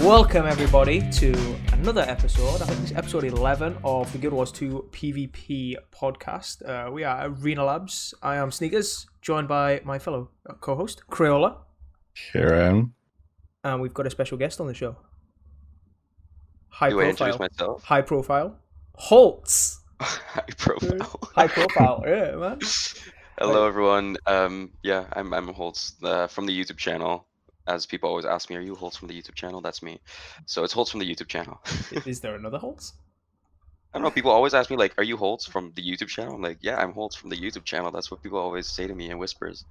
Welcome everybody to another episode. I think this is episode 11 of the GW2 PvP Podcast. We are ArenaLabs. I am Sneakers, joined by my fellow co-host, Crayola. Here I am. And we've got a special guest on the show. Do I introduce myself? High profile. Hollts. High profile. High profile, yeah, man. Hello, everyone. I'm Hollts from the YouTube channel. As people always ask me, are you Hollts from the YouTube channel? That's me. So it's Hollts from the YouTube channel. Is there another Hollts? I don't know. People always ask me, like, are you Hollts from the YouTube channel? I'm like, yeah, I'm Hollts from the YouTube channel. That's what people always say to me in whispers.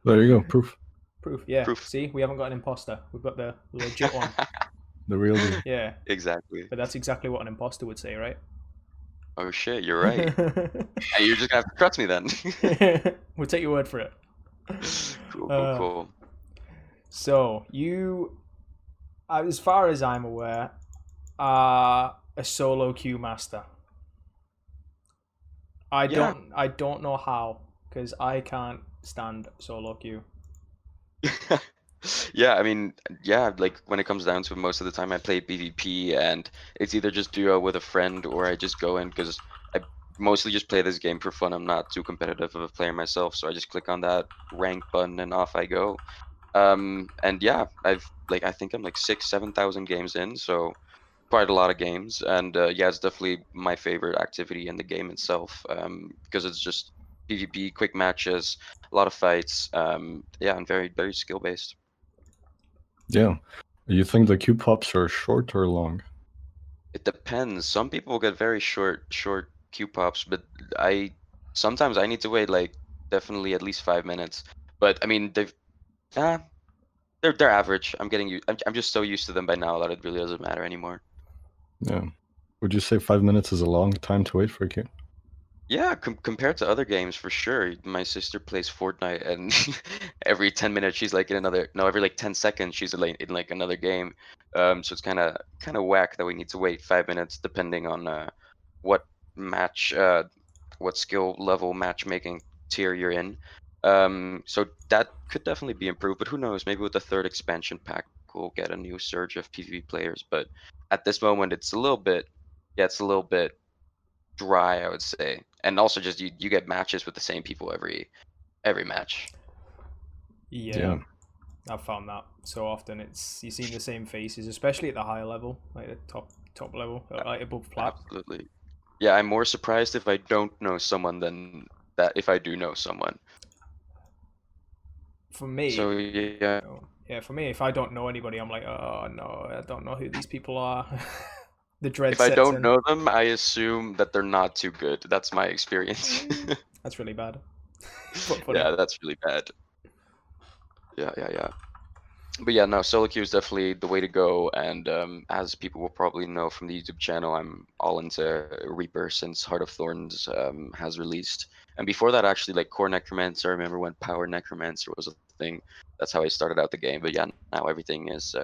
There you go. Proof. Yeah. Proof. See, we haven't got an imposter. We've got the legit one. The real deal. Yeah. Exactly. But that's exactly what an imposter would say, right? Oh, shit. You're right. And you're just going to have to trust me then. We'll take your word for it. Cool. So, you, as far as I'm aware, are a solo queue master. I don't know how, because I can't stand solo queue. Yeah, I mean, yeah, like when it comes down to it, most of the time I play PvP and it's either just duo with a friend or I just go in because I mostly just play this game for fun. I'm not too competitive of a player myself, so I just click on that rank button and off I go. And yeah, I think I'm like 7,000 games in, so quite a lot of games. And yeah, it's definitely my favorite activity in the game itself, because it's just PvP, quick matches, a lot of fights, yeah, and very, very skill based. Yeah. You think the queue pops are short or long? It depends. Some people get very short queue pops, but sometimes I need to wait like definitely at least 5 minutes. But I mean, they're average. I'm just so used to them by now that it really doesn't matter anymore. Yeah. Would you say 5 minutes is a long time to wait for a queue? Yeah, compared to other games, for sure. My sister plays Fortnite, and every 10 minutes she's like every like 10 seconds she's in like another game. So it's kind of whack that we need to wait 5 minutes, depending on what skill level matchmaking tier you're in. So that could definitely be improved, but who knows? Maybe with the third expansion pack, we'll get a new surge of PvP players. But at this moment, it's a little bit dry, I would say. And also just you get matches with the same people every match. Yeah. I've found that so often. You see the same faces, especially at the higher level, like the top level, like above plat. Absolutely. Yeah, I'm more surprised if I don't know someone than that if I do know someone. For me, so yeah. For me, if I don't know anybody, I'm like, oh no, I don't know who these people are. The dread. If I don't know them, I assume that they're not too good. That's my experience. That's really bad. Yeah, that's really bad. Yeah. But yeah, no, solo queue is definitely the way to go. And as people will probably know from the YouTube channel, I'm all into Reaper since Heart of Thorns has released. And before that, actually, like Core Necromancer, I remember when Power Necromancer was a thing. That's how I started out the game. But yeah, now everything is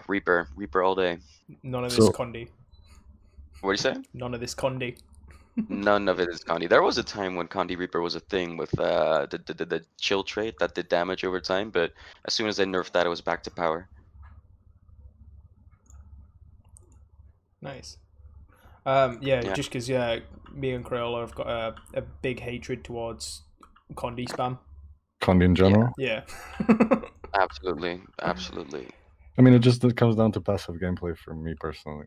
Reaper all day. None of this Condi. What do you say? None of this Condi. None of it is Condi. There was a time when Condi Reaper was a thing with the chill trait that did damage over time, but as soon as they nerfed that, it was back to power. Nice. Just because me and Crayola have got a big hatred towards Condi spam. Condi in general? Yeah. Absolutely. I mean, it comes down to passive gameplay for me personally.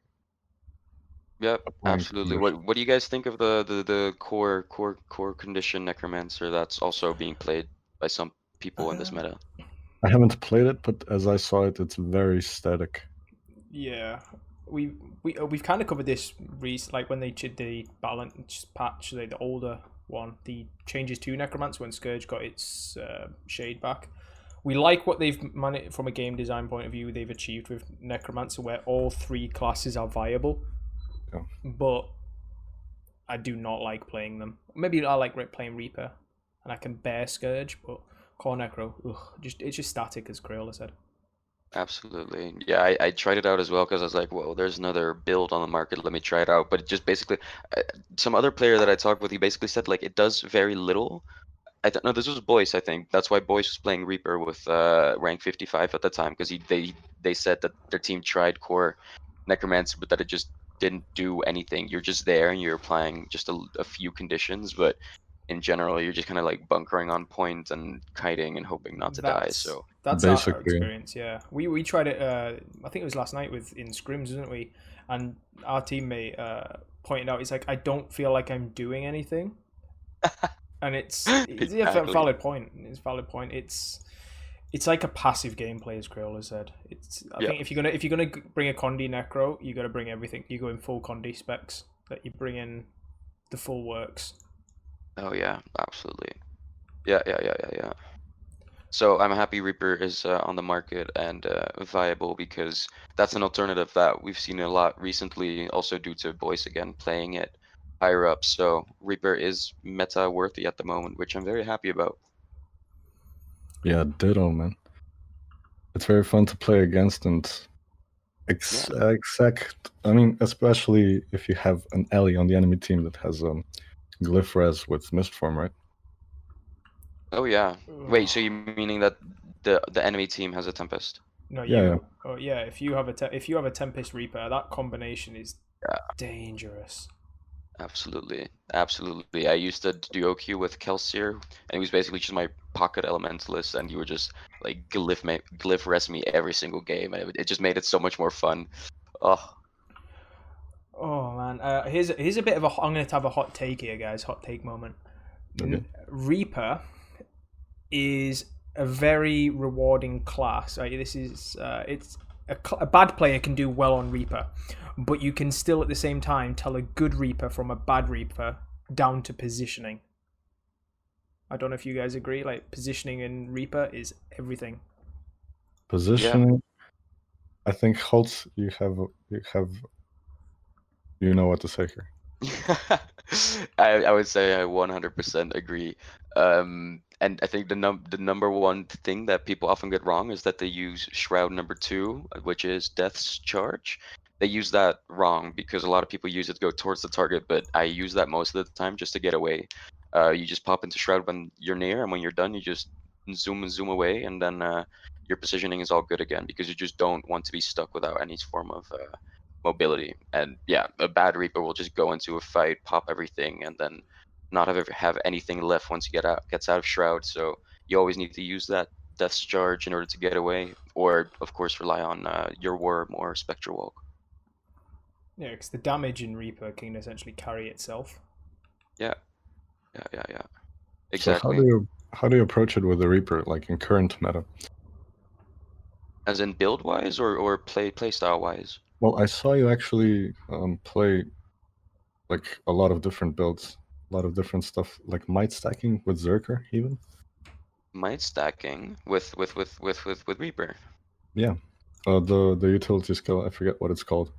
Yep, absolutely. What do you guys think of the core condition Necromancer that's also being played by some people in this meta? I haven't played it, but as I saw it, it's very static. Yeah, we've kind of covered this like when they did the balance patch, the older one, the changes to Necromancer when Scourge got its shade back. We like what they've managed from a game design point of view. They've achieved with Necromancer, where all three classes are viable. Yeah. But I do not like playing them. Maybe I like playing Reaper, and I can bear Scourge, but Core Necro, it's just static, as Crayola said. Absolutely. Yeah, I tried it out as well because I was like, whoa, there's another build on the market. Let me try it out. But it just basically, some other player that I talked with, he basically said like it does very little I don't know. This was Boyce, I think. That's why Boyce was playing Reaper with rank 55 at the time, because they said that their team tried core Necromancer, but that it just didn't do anything. You're just there and you're applying just a few conditions, but in general, you're just kind of like bunkering on point and kiting and hoping not to die. So That's our Basically, experience. Yeah, we tried it. I think it was last night in scrims, didn't we? And our teammate pointed out, he's like, I don't feel like I'm doing anything, and it's a Exactly. valid point. It's a valid point. It's like a passive gameplay, as Crayola said. I Yeah. think if you're gonna bring a Condi Necro, you got to bring everything. You go in full Condi specs. That you bring in the full works. Oh yeah, absolutely. Yeah. So I'm happy Reaper is on the market and viable, because that's an alternative that we've seen a lot recently, also due to Boyce again playing it higher up. So Reaper is meta worthy at the moment, which I'm very happy about. yeah, ditto, man. It's very fun to play against, and I mean, especially if you have an ally on the enemy team that has glyph res with Mistform, right? Oh yeah. Wait, so you meaning that the enemy team has a Tempest? No, Yeah, yeah. Oh yeah, if you have a Tempest Reaper, that combination is Yeah. dangerous. Absolutely. I used a duo queue with Kelsier, and he was basically just my pocket elementalist, and you were just like glyph res me every single game, and it just made it so much more fun. Oh, Oh man, here's a bit of I'm going to have a hot take here, guys. Hot take moment. Okay. Reaper is a very rewarding class. Right? This is it's a bad player can do well on Reaper, but you can still at the same time tell a good Reaper from a bad Reaper down to positioning. I don't know if you guys agree. Like positioning in Reaper is everything. Positioning. I think Hollts, you know what to say here. I would say I 100% agree. And I think the number one thing that people often get wrong is that they use Shroud number 2, which is Death's Charge. They use that wrong because a lot of people use it to go towards the target, but I use that most of the time just to get away. You just pop into Shroud when you're near, and when you're done, you just zoom away, and then your positioning is all good again, because you just don't want to be stuck without any form of mobility. And yeah, a bad Reaper will just go into a fight, pop everything, and then not have anything left once he gets out of Shroud. So you always need to use that Death's Charge in order to get away, or of course rely on your Worm or Spectre Walk. Yeah, because the damage in Reaper can essentially carry itself. Yeah. So Exactly. how do you approach it with the Reaper, like in current meta? As in build wise, or play style wise? Well, I saw you actually play like a lot of different builds, a lot of different stuff, like might stacking with Zerker even. Might stacking with Reaper. Yeah, the utility skill, I forget what it's called.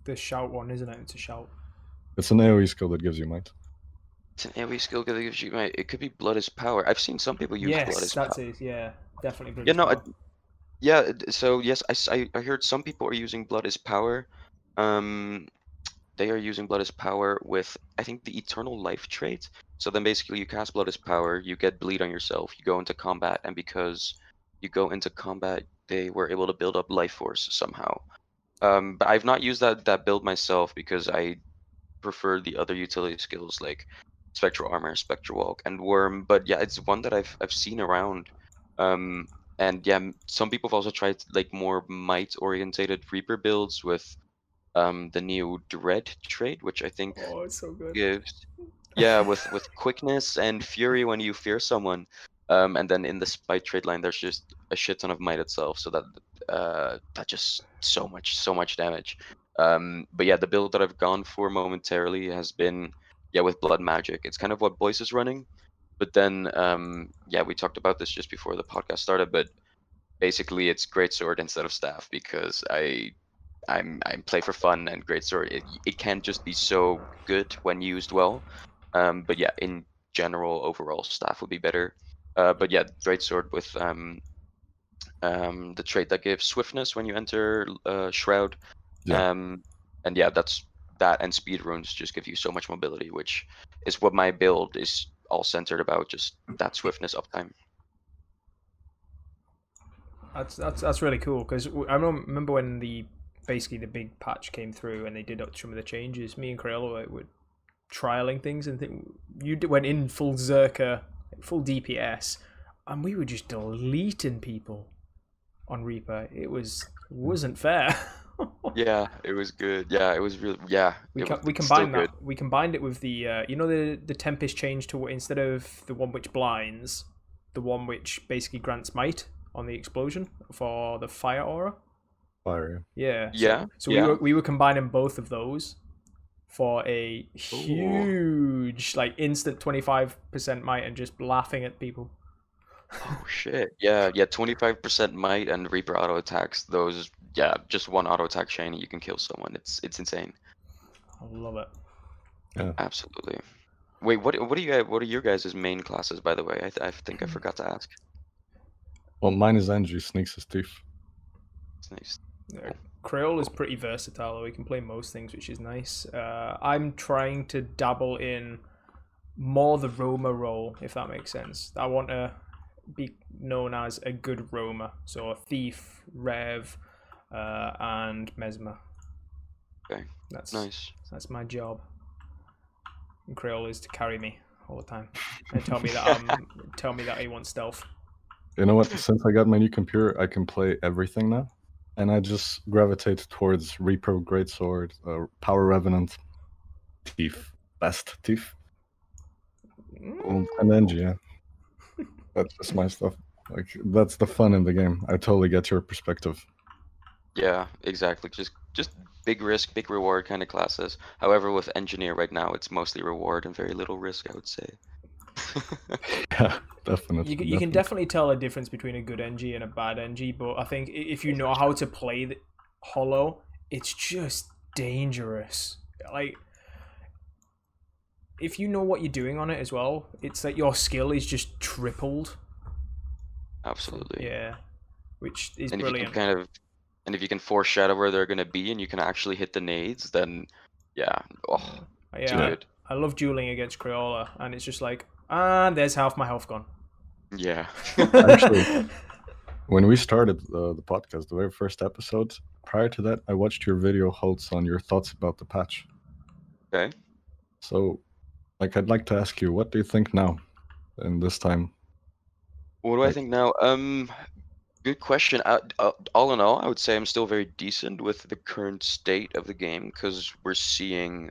The shout one, isn't it? It's a shout. It's an AoE skill that gives you might. It's an AoE skill that gives you might. It could be Blood is Power. I've seen some people use Blood is Power. Yes, that's it. Yeah, definitely. Yeah, no, yeah. So yes, I heard some people are using Blood is Power. They are using Blood is Power with, I think, the Eternal Life trait. So then basically you cast Blood is Power, you get bleed on yourself, you go into combat, and because you go into combat, they were able to build up life force somehow. But I've not used that build myself, because I prefer the other utility skills like Spectral Armor, Spectral Walk, and Worm. But yeah, it's one that I've seen around. And yeah, some people have also tried like more might orientated Reaper builds with the new Dread trait, which I think it's so good. gives with quickness and fury when you fear someone. And then in the Spite trait line, there's just a shit ton of might itself, so that just so much damage. But yeah, the build that I've gone for momentarily has been with Blood Magic. It's kind of what Boyce is running, but then yeah, we talked about this just before the podcast started, but basically it's Greatsword instead of Staff, because I'm play for fun, and Greatsword it can just be so good when used well. But yeah, in general, overall Staff would be better. But yeah, Greatsword with the trait that gives swiftness when you enter Shroud. Yeah. And yeah, that and speed runes just give you so much mobility, which is what my build is all centered about just that swiftness uptime. That's really cool, because I remember when basically the big patch came through and they did up some of the changes. Me and Crayola were trialing things, and went in full Zerker, full DPS, and we were just deleting people on Reaper. It wasn't fair. Yeah, it was good. Yeah, it was really. Yeah, we it was combined still that. We combined it with the the Tempest change to, instead of the one which blinds, the one which basically grants might on the explosion for the fire aura. Fire. Yeah. Yeah. So yeah. we were combining both of those for a huge, like, instant 25% might, and just laughing at people. Oh shit! Yeah, 25% might and Reaper auto attacks. Those, yeah, just one auto attack chain, you can kill someone. It's insane. I love it. Yeah. Absolutely. Wait, what are your guys' main classes, by the way? I think I forgot to ask. Well, mine is Angie, Sneaks is Thief. It's nice. Yeah, Crayola is pretty versatile. We can play most things, which is nice. I'm trying to dabble in more the roamer role, if that makes sense. I want to be known as a good roamer, so a thief, rev, and mesmer. Okay. That's Nice. That's my job. And Crayola is to carry me all the time and tell me that he wants stealth. You know what? Since I got my new computer, I can play everything now, and I just gravitate towards Reaper, Greatsword, Power Revenant, Thief, best Thief, and Angie. Yeah, that's just my stuff. Like, that's the fun in the game. I totally get your perspective. Yeah, exactly. Just big risk, big reward kind of classes. However, with engineer right now, it's mostly reward and very little risk, I would say. Yeah, definitely. You can definitely tell a difference between a good NG and a bad NG, but I think if you know how to play the Hollow, it's just dangerous. Like, if you know what you're doing on it as well, it's like your skill is just tripled. Absolutely. Yeah, which is And brilliant. if you can foreshadow where they're gonna be, and you can actually hit the nades, then yeah, too good. I love dueling against Crayola, and it's just like, there's half my health gone. Yeah. Actually, when we started the podcast, the very first episode, prior to that, I watched your video, Hollts, on your thoughts about the patch. Okay. So, like, I'd like to ask you, what do you think now, in this time? What do I think now? Good question. All in all, I would say I'm still very decent with the current state of the game, because we're seeing,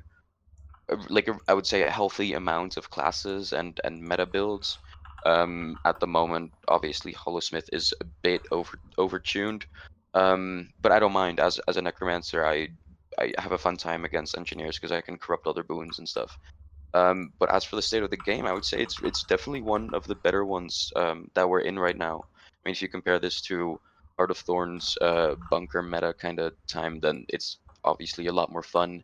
I would say, a healthy amount of classes and meta builds. At the moment, obviously, Holosmith is a bit overtuned, but I don't mind. As a necromancer, I have a fun time against engineers because I can corrupt other boons and stuff. But as for the state of the game, I would say it's definitely one of the better ones that we're in right now. I mean, if you compare this to Heart of Thorns bunker meta kind of time, then it's obviously a lot more fun.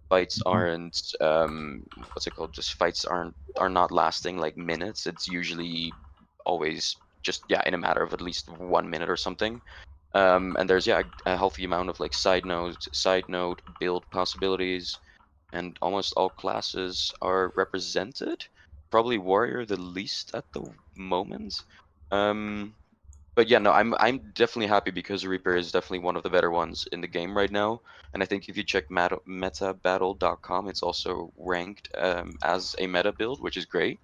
Fights aren't what's it called? Just fights are not lasting like minutes. It's usually always just in a matter of at least 1 minute or something. And there's a healthy amount of like side note build possibilities, and almost all classes are represented. Probably warrior the least at the moment. But yeah, no, I'm definitely happy because Reaper is definitely one of the better ones in the game right now. And I think if you check metabattle.com, it's also ranked as a meta build, which is great.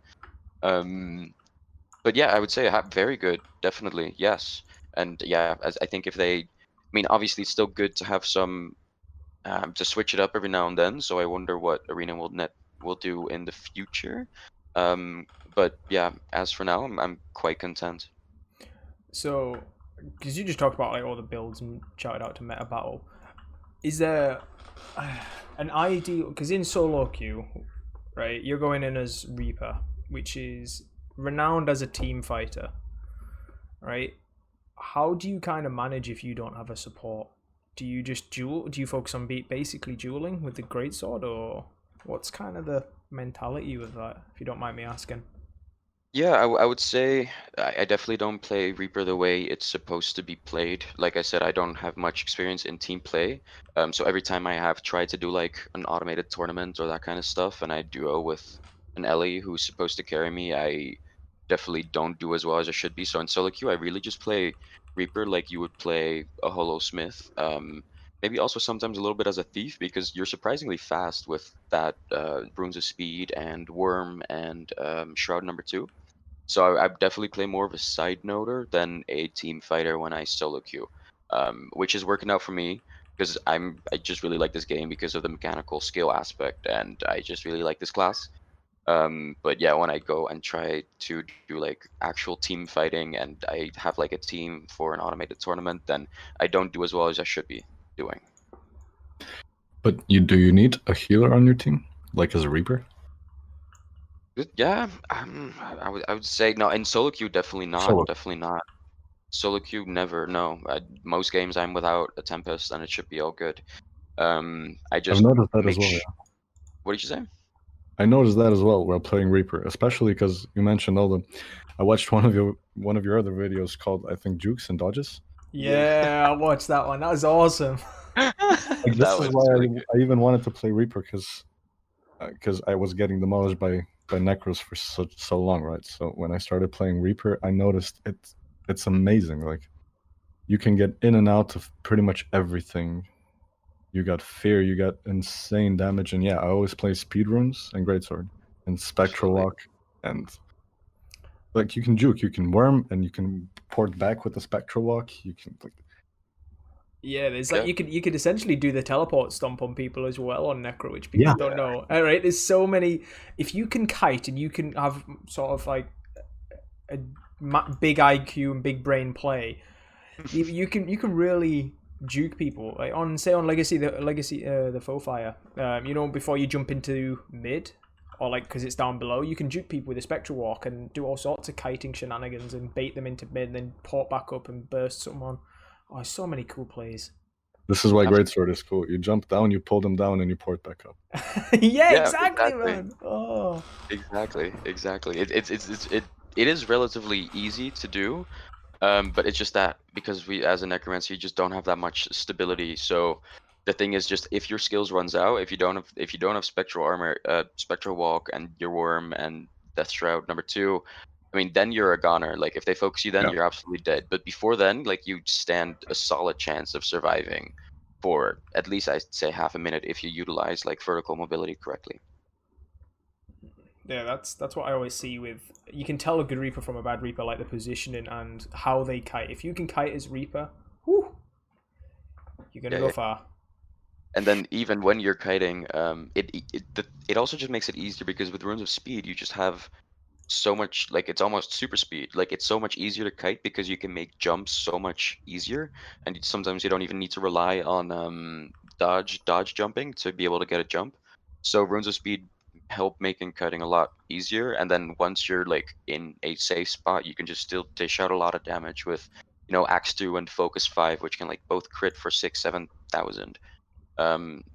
But yeah, I would say very good, definitely, yes. And yeah, I think obviously it's still good to have some to switch it up every now and then. So I wonder what Arena will do in the future. But yeah, as for now, I'm quite content. So, because you just talked about like all the builds and shouted out to Meta Battle, is there an ideal? Because in solo queue, right, you're going in as Reaper, which is renowned as a team fighter, right? How do you kind of manage if you don't have a support? Do you just duel? Do you focus on basically dueling with the greatsword, or what's kind of the mentality with that? If you don't mind me asking. Yeah, I would say I definitely don't play Reaper the way it's supposed to be played. Like I said, I don't have much experience in team play. So every time I have tried to do like an automated tournament or that kind of stuff, and I duo with an Ellie who's supposed to carry me, I definitely don't do as well as I should be. So in solo queue, I really just play Reaper like you would play a Hollow Smith. Maybe also sometimes a little bit as a thief because you're surprisingly fast with that Runes of Speed and Worm and Shroud number 2. So I definitely play more of a side noder than a team fighter when I solo queue, which is working out for me because I just really like this game because of the mechanical skill aspect, and I just really like this class. But yeah, when I go and try to do like actual team fighting and I have like a team for an automated tournament, then I don't do as well as I should be doing. But do you need a healer on your team, like as a Reaper? Yeah, I would say no. In solo queue, definitely not. Solo. Definitely not. Solo queue, never. No. Most games I'm without a Tempest, and it should be all good. I just I've noticed that as make. well. Yeah. What did you say? I noticed that as well while playing Reaper, especially because you mentioned all the. I watched one of your other videos called, I think, Jukes and Dodges. Yeah, I watched that one. That was awesome. Like, this That is was why really good. I even wanted to play Reaper because I was getting demolished by Necros for so long, right? So when I started playing Reaper, I noticed it's amazing. Like, you can get in and out of pretty much everything. You got fear, you got insane damage, and yeah, I always play speed runes and greatsword and spectral Absolutely. walk, and like you can juke, you can worm, and you can port back with the spectral walk. You can like, Yeah, there's like Yeah. you could essentially do the teleport stomp on people as well on Necro, which people Yeah. don't know. All right, there's so many. If you can kite and you can have sort of like a big IQ and big brain play, you can really juke people. Like on Legacy the Foe Fire, you know, before you jump into mid or like because it's down below, you can juke people with a spectral walk and do all sorts of kiting shenanigans and bait them into mid and then port back up and burst someone. Oh, so many cool plays. this is why Absolutely. greatsword is cool. You jump down, you pull them down, and you port back up. Yeah, Yeah, exactly, exactly. man. Oh, Exactly. It is relatively easy to do, but it's just that because we as a necromancer you just don't have that much stability. So the thing is just if your skills runs out, if you don't have spectral armor, spectral walk and your worm and death shroud number 2, I mean then you're a goner. Like if they focus you then Yeah. you're absolutely dead. But before then, like you stand a solid chance of surviving for at least I'd say half a minute if you utilize like vertical mobility correctly. yeah. That's what I always see with. You can tell a good Reaper from a bad Reaper, like the positioning and how they kite. If you can kite as Reaper, whew, you're gonna Yeah, go yeah. far. And then even when you're kiting, it also just makes it easier because with runes of speed you just have so much, like it's almost super speed. Like it's so much easier to kite because you can make jumps so much easier, and sometimes you don't even need to rely on dodge jumping to be able to get a jump. So runes of speed help making kiting a lot easier, and then once you're like in a safe spot, you can just still dish out a lot of damage with, you know, Axe 2 and Focus 5, which can like both crit for 6,000-7,000.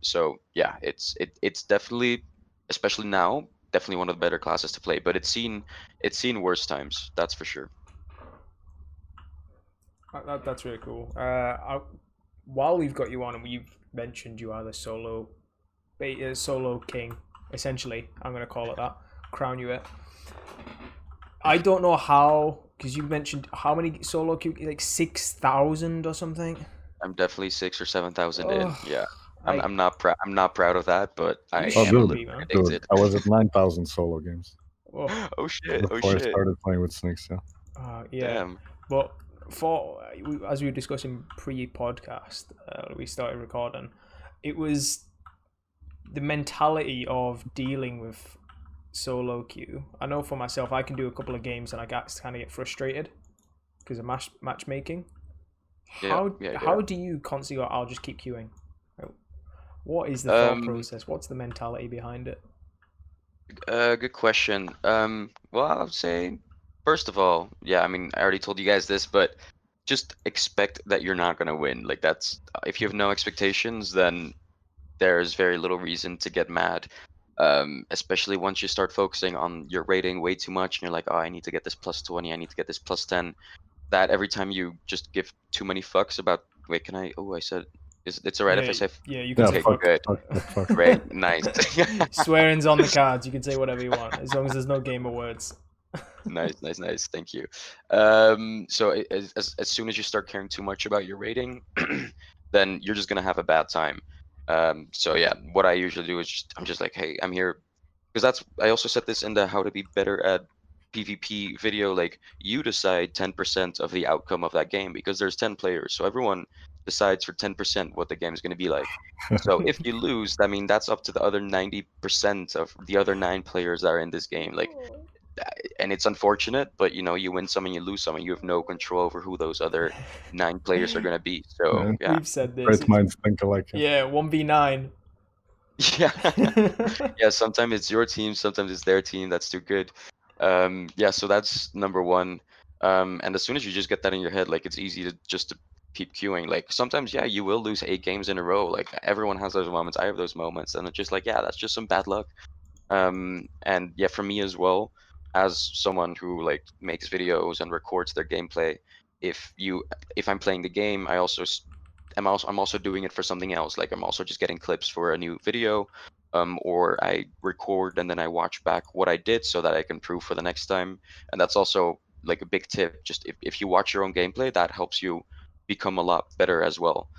So yeah, it's definitely, especially now, definitely one of the better classes to play. But it's seen worse times, that's for sure. That's really cool. While we've got you on and we've mentioned you are the solo king, essentially, I'm gonna call it that. Crown you it. I don't know how because you mentioned how many solo queue, like 6,000 or something. I'm definitely 6 or 7,000 in. Oh, Yeah, like I'm not proud. I'm not proud of that, but I you Oh, am a should little be, man. bit dude, addicted. I was at 9,000 solo games Oh, Oh shit! Oh before I shit! started playing with Snakes. Yeah. yeah. Damn. But as we were discussing pre-podcast, we started recording. It was the mentality of dealing with solo queue. I know for myself, I can do a couple of games and I kind of get frustrated because of matchmaking. Yeah, yeah, How yeah. do you constantly go, I'll just keep queuing? Like, what is the thought Um, process? What's the mentality behind it? Good question. Well, I would say, first of all, yeah, I mean, I already told you guys this, but just expect that you're not gonna win. Like that's if you have no expectations, then there's very little reason to get mad. Especially once you start focusing on your rating way too much, and you're like, oh, I need to get this plus 20, I need to get this plus 10. That every time you just give too many fucks about, wait, can I? Oh, I said It's alright if I say? Yeah, you can Yeah, say Okay, good. fuck. Great, nice. swearing's on the cards. You can say whatever you want as long as there's no gamer words. Nice. Thank you. So as soon as you start caring too much about your rating, then you're just gonna have a bad time. So yeah, what I usually do is I'm just like, hey, I'm here, because I also said this in the how to be better at PvP video. Like, you decide 10% of the outcome of that game, because there's 10 players, so everyone decides for 10% what the game is going to be like. So if you lose, I mean, that's up to the other 90% of the other 9 players that are in this game. Like, and it's unfortunate, but you win some and you lose some, and you have no control over who those other 9 players are going to be. So yeah. We've said this. Great minds think alike. Yeah, 1v9. Yeah, sometimes it's your team, sometimes it's their team. That's too good. Yeah, so that's number one. And as soon as you just get that in your head, like, it's easy to keep queuing. Like, sometimes, yeah, you will lose 8 games in a row. Like, everyone has those moments. I have those moments, and it's just like, yeah, that's just some bad luck. And yeah, for me as well, as someone who like makes videos and records their gameplay, if I'm playing the game, I'm also doing it for something else. Like, I'm also just getting clips for a new video, or I record and then I watch back what I did so that I can improve for the next time. And that's also like a big tip. Just if you watch your own gameplay, that helps you become a lot better as well.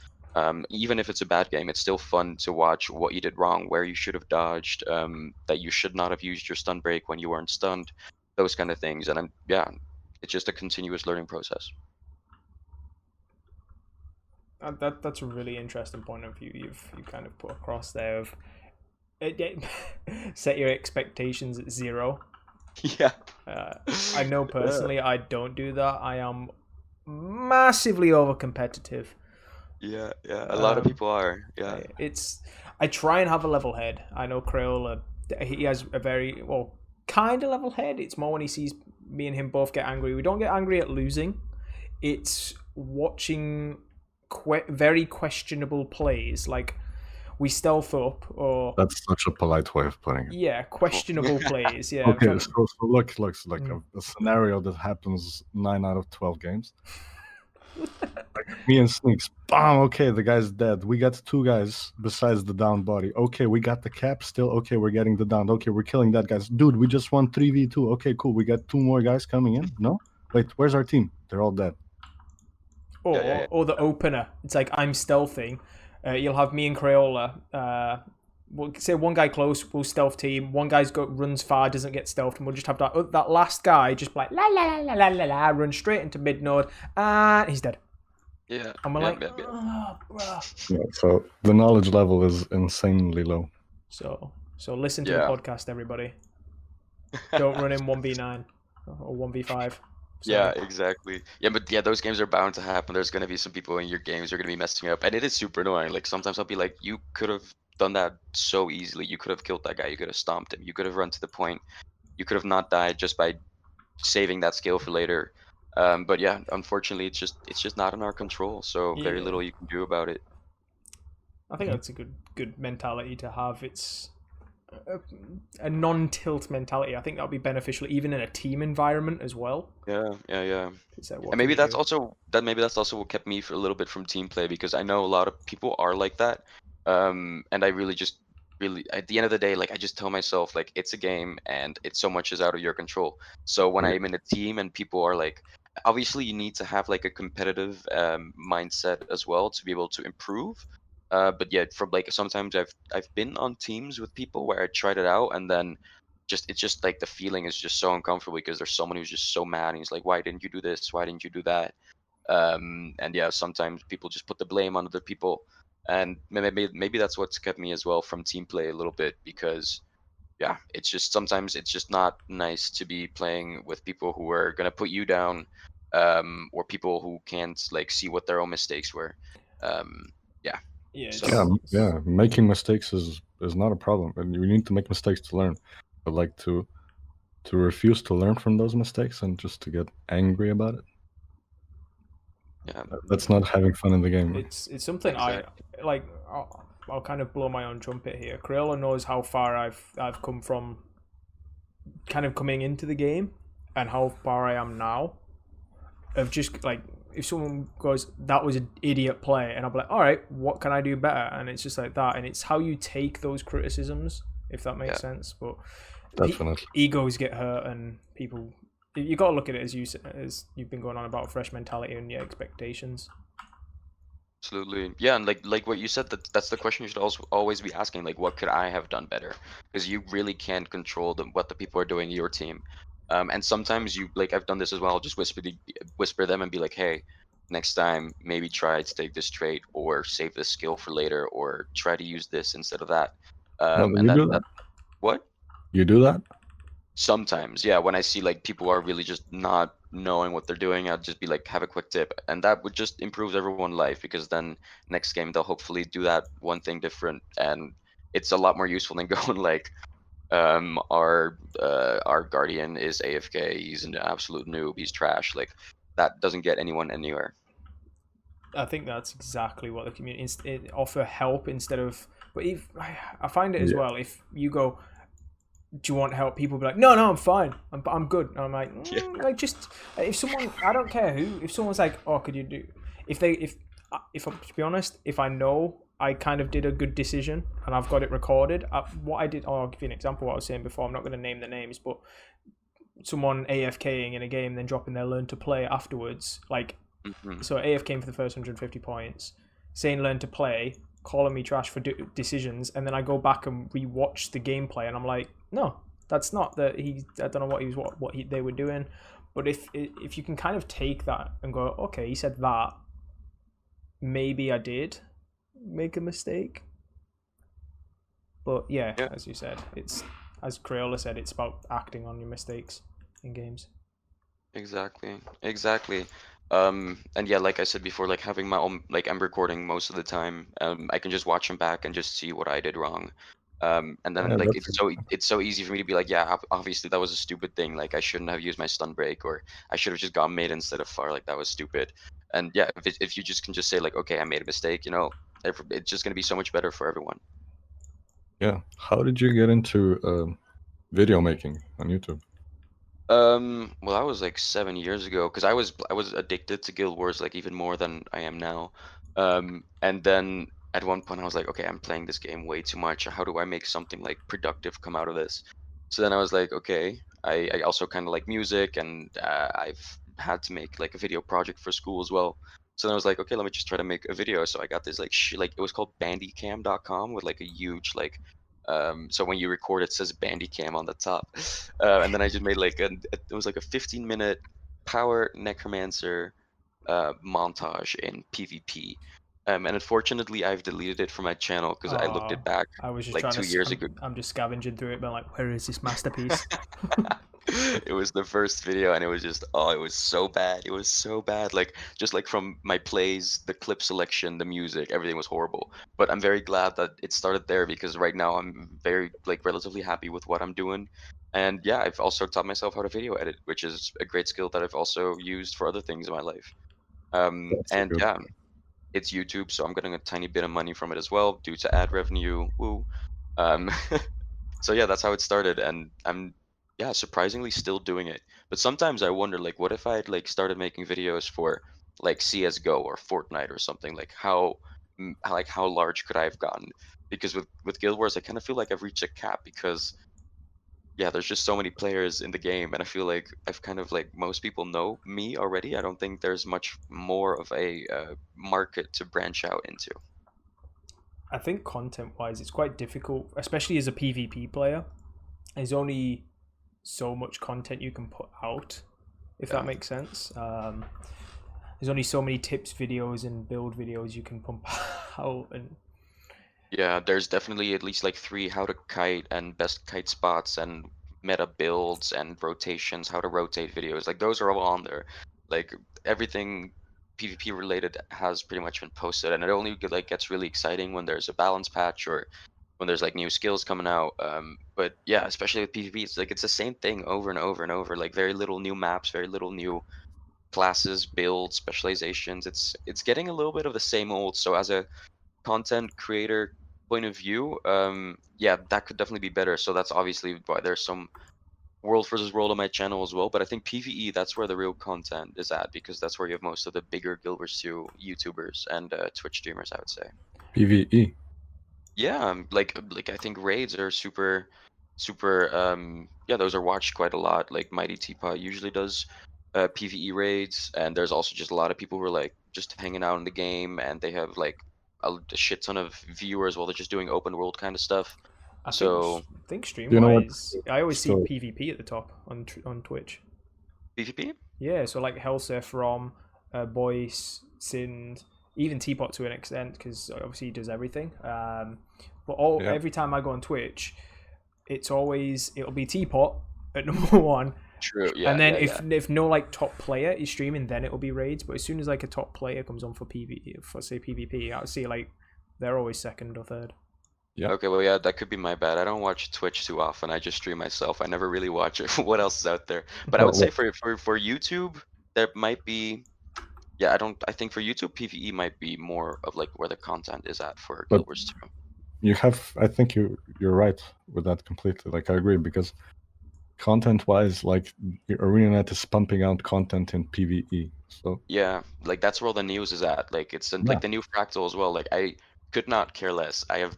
Even if it's a bad game, it's still fun to watch what you did wrong, where you should have dodged, that you should not have used your stun break when you weren't stunned, those kind of things. And it's just a continuous learning process. That's a really interesting point of view you've kind of put across there. Of set your expectations at 0. Yeah. I know personally, I don't do that. I am massively over competitive. Yeah. A lot of people are. Yeah. I try and have a level head. I know Crayola, he has a very kind of level head. It's more when he sees me and him both get angry. We don't get angry at losing. It's watching very questionable plays, like we stealth up, or That's such a polite way of putting it. Yeah, questionable plays. Yeah. Okay, so looks like a scenario that happens 9 out of 12 games. Like me and Sneaks, bam, okay, the guy's dead. We got 2 guys besides the down body. Okay, we got the cap still. Okay, we're getting the down. Okay, we're killing that guys. Dude, we just won 3v2. Okay, cool. We got 2 more guys coming in. No? Wait, where's our team? They're all dead. Or the opener. It's like, I'm stealthing. You'll have me and Crayola. We'll say one guy close, we'll stealth team. One guy's runs far, doesn't get stealthed, and we'll just have that last guy just like la la la la la la, run straight into mid node, and he's dead. Yeah. And we're yeah. bro. Yeah, so the knowledge level is insanely low. So listen to the podcast, everybody. Don't run in 1v9 or 1v5. Yeah, exactly. Yeah, but yeah, those games are bound to happen. There's gonna be some people in your games who are gonna be messing up, and it is super annoying. Like, sometimes I'll be like, you could have done that so easily. You could have killed that guy. You could have stomped him. You could have run to the point. You could have not died just by saving that skill for later. But yeah, unfortunately, it's just not in our control. So very little you can do about it. I think that's a good mentality to have. It's a non-tilt mentality. I think that'll be beneficial even in a team environment as well. Yeah. And maybe that's also what kept me for a little bit from team play, because I know a lot of people are like that. And I really at the end of the day, like, I just tell myself, like, it's a game and it's so much is out of your control. So when I'm in a team and people are like, obviously you need to have like a competitive mindset as well to be able to improve. But yeah, from like, sometimes I've been on teams with people where I tried it out, and then it's just like the feeling is just so uncomfortable because there's someone who's just so mad and he's like, why didn't you do this? Why didn't you do that? And yeah, sometimes people just put the blame on other people. And maybe that's what's kept me as well from team play a little bit, because yeah, it's just sometimes it's just not nice to be playing with people who are gonna put you down, or people who can't like see what their own mistakes were. Yeah, making mistakes is not a problem, and you need to make mistakes to learn. But like to refuse to learn from those mistakes and just to get angry about it. Yeah, that's not having fun in the game. It's something exactly. I like. I'll kind of blow my own trumpet here. Crayola knows how far I've come from kind of coming into the game and how far I am now. of just like, if someone goes, that was an idiot play, and I'll be like, all right, what can I do better? And it's just like that, and it's how you take those criticisms, if that makes sense. But Definitely. egos get hurt, and people, you got to look at it as you've been going on about fresh mentality and your expectations. Absolutely, yeah, and like what you said, that's the question you should also always be asking, like, what could I have done better? Because you really can't control what the people are doing in your team, and sometimes you, like, I've done this as well, just whisper them and be like, hey, next time maybe try to take this trait or save this skill for later, or try to use this instead of that. No, but And you do that that. what? You do that? Sometimes, yeah, when I see like people are really just not knowing what they're doing, I'd just be like, have a quick tip, and that would just improve everyone's life, because then next game they'll hopefully do that one thing different, and it's a lot more useful than going like, our guardian is AFK, he's an absolute noob, he's trash. Like, that doesn't get anyone anywhere. I think that's exactly what the community offer help instead of. But if I find it as well, if you go, do you want help? People be like, no, I'm fine. I'm good. And I'm like, like, just if someone, I don't care who. If someone's like, oh, could you do? If to be honest, if I know I kind of did a good decision and I've got it recorded, what I did. Oh, I'll give you an example. What I was saying before. I'm not going to name the names, but someone AFKing in a game, then dropping their learn to play afterwards, like. So AFKing for the first 150 points, saying learn to play, calling me trash for decisions, and then I go back and rewatch the gameplay, and I'm like, no, that's not that I don't know what he was they were doing. But if you can kind of take that and go, okay, he said that, maybe I did make a mistake. But yeah, as you said, it's, as Crayola said, it's about acting on your mistakes in games. Exactly. And yeah, like I said before, like having my own, like, I'm recording most of the time. I can just watch them back and just see what I did wrong. And then like it's so easy for me to be like, yeah, obviously that was a stupid thing. Like, I shouldn't have used my stun break, or I should have just gone mid instead of far. Like, that was stupid. And yeah, if you just can just say like, okay, I made a mistake, it's just gonna be so much better for everyone. Yeah. How did you get into video making on YouTube? Well, that was like 7 years ago, because I was addicted to Guild Wars, like, even more than I am now. And then at one point I was like, okay, I'm playing this game way too much. How do I make something like productive come out of this? So then I was like, okay, I also kind of like music, and I've had to make like a video project for school as well. So then I was like, okay, let me just try to make a video. So I got this like it was called bandycam.com, with like a huge like so when you record, it says Bandicam on the top, and then I just made like it was like a 15-minute power necromancer montage in PvP, and unfortunately I've deleted it from my channel because I looked it back I was just like trying 2 years ago. I'm just scavenging through it, but like, where is this masterpiece? It was the first video, and it was just, oh, it was so bad. It was so bad. Like, just like from my plays, the clip selection, the music, everything was horrible. But I'm very glad that it started there, because right now I'm very, like, relatively happy with what I'm doing. And yeah, I've also taught myself how to video edit, which is a great skill that I've also used for other things in my life. And good. yeah, it's YouTube, so I'm getting a tiny bit of money from it as well due to ad revenue. Woo. So yeah, that's how it started, and I'm, yeah, surprisingly still doing it. But sometimes I wonder, like, what if I had like started making videos for like CS:GO or Fortnite or something? Like, how large could I have gotten? Because with Guild Wars, I kind of feel like I've reached a cap, because yeah, there's just so many players in the game, and I feel like I've kind of, like, most people know me already. I don't think there's much more of a market to branch out into. I think content-wise, it's quite difficult, especially as a PvP player. There's only so much content you can put out, if that makes sense. There's only so many tips videos and build videos you can pump out, and Yeah, there's definitely at least like 3 how to kite and best kite spots and meta builds and rotations, how to rotate videos. Like, those are all on there. Like, everything PvP related has pretty much been posted, and it only like gets really exciting when there's a balance patch, or when there's like new skills coming out. But yeah, especially with PvP, it's like it's the same thing over and over and over. Like, very little new maps, very little new classes, builds, specializations. It's getting a little bit of the same old. So as a content creator point of view, yeah, that could definitely be better. So that's obviously why there's some world versus world on my channel as well, but I think PvE, that's where the real content is at, because that's where you have most of the bigger Guild Wars 2 YouTubers and Twitch streamers, I would say. PvE. Yeah, like I think raids are super yeah, those are watched quite a lot. Like Mighty Teapot usually does PvE raids, and there's also just a lot of people who are like just hanging out in the game, and they have like a shit ton of viewers while they're just doing open world kind of stuff. I So think stream You know what? wise, I always see Still- PvP at the top on Twitch. PvP? Yeah, so like Hellsir from Boyce, Sind, even Teapot to an extent, because obviously he does everything. But Yeah. every time I go on Twitch, it'll be Teapot at number one, True. Yeah. and then yeah, if no like top player is streaming, then it'll be raids. But as soon as like a top player comes on for PvP, for say PvP, I'll see like they're always second or third. Yeah. Okay, well, yeah, that could be my bad. I don't watch Twitch too often. I just stream myself. I never really watch it. What else is out there? But I would say for YouTube, there might be. Yeah, I think for YouTube, PvE might be more of like where the content is at for But- Guild Wars 2. You have, I think you're right with that completely. Like I agree, because content-wise, like ArenaNet is pumping out content in PvE. So Yeah, like that's where all the news is at. Like it's Yeah. like the new Fractal as well. Like I could not care less. I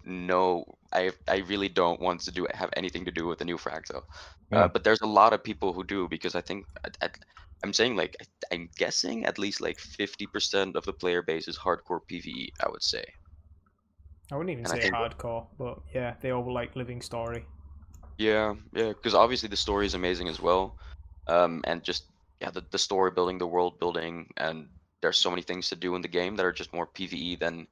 really don't want to have anything to do with the new Fractal. Yeah. But there's a lot of people who do, because I think I'm saying like I'm guessing at least like 50% of the player base is hardcore PvE, I would say. I wouldn't even And I say think- hardcore, but yeah, they all like living story. Yeah, because obviously the story is amazing as well, and just the story building, the world building, and there's so many things to do in the game that are just more PvE than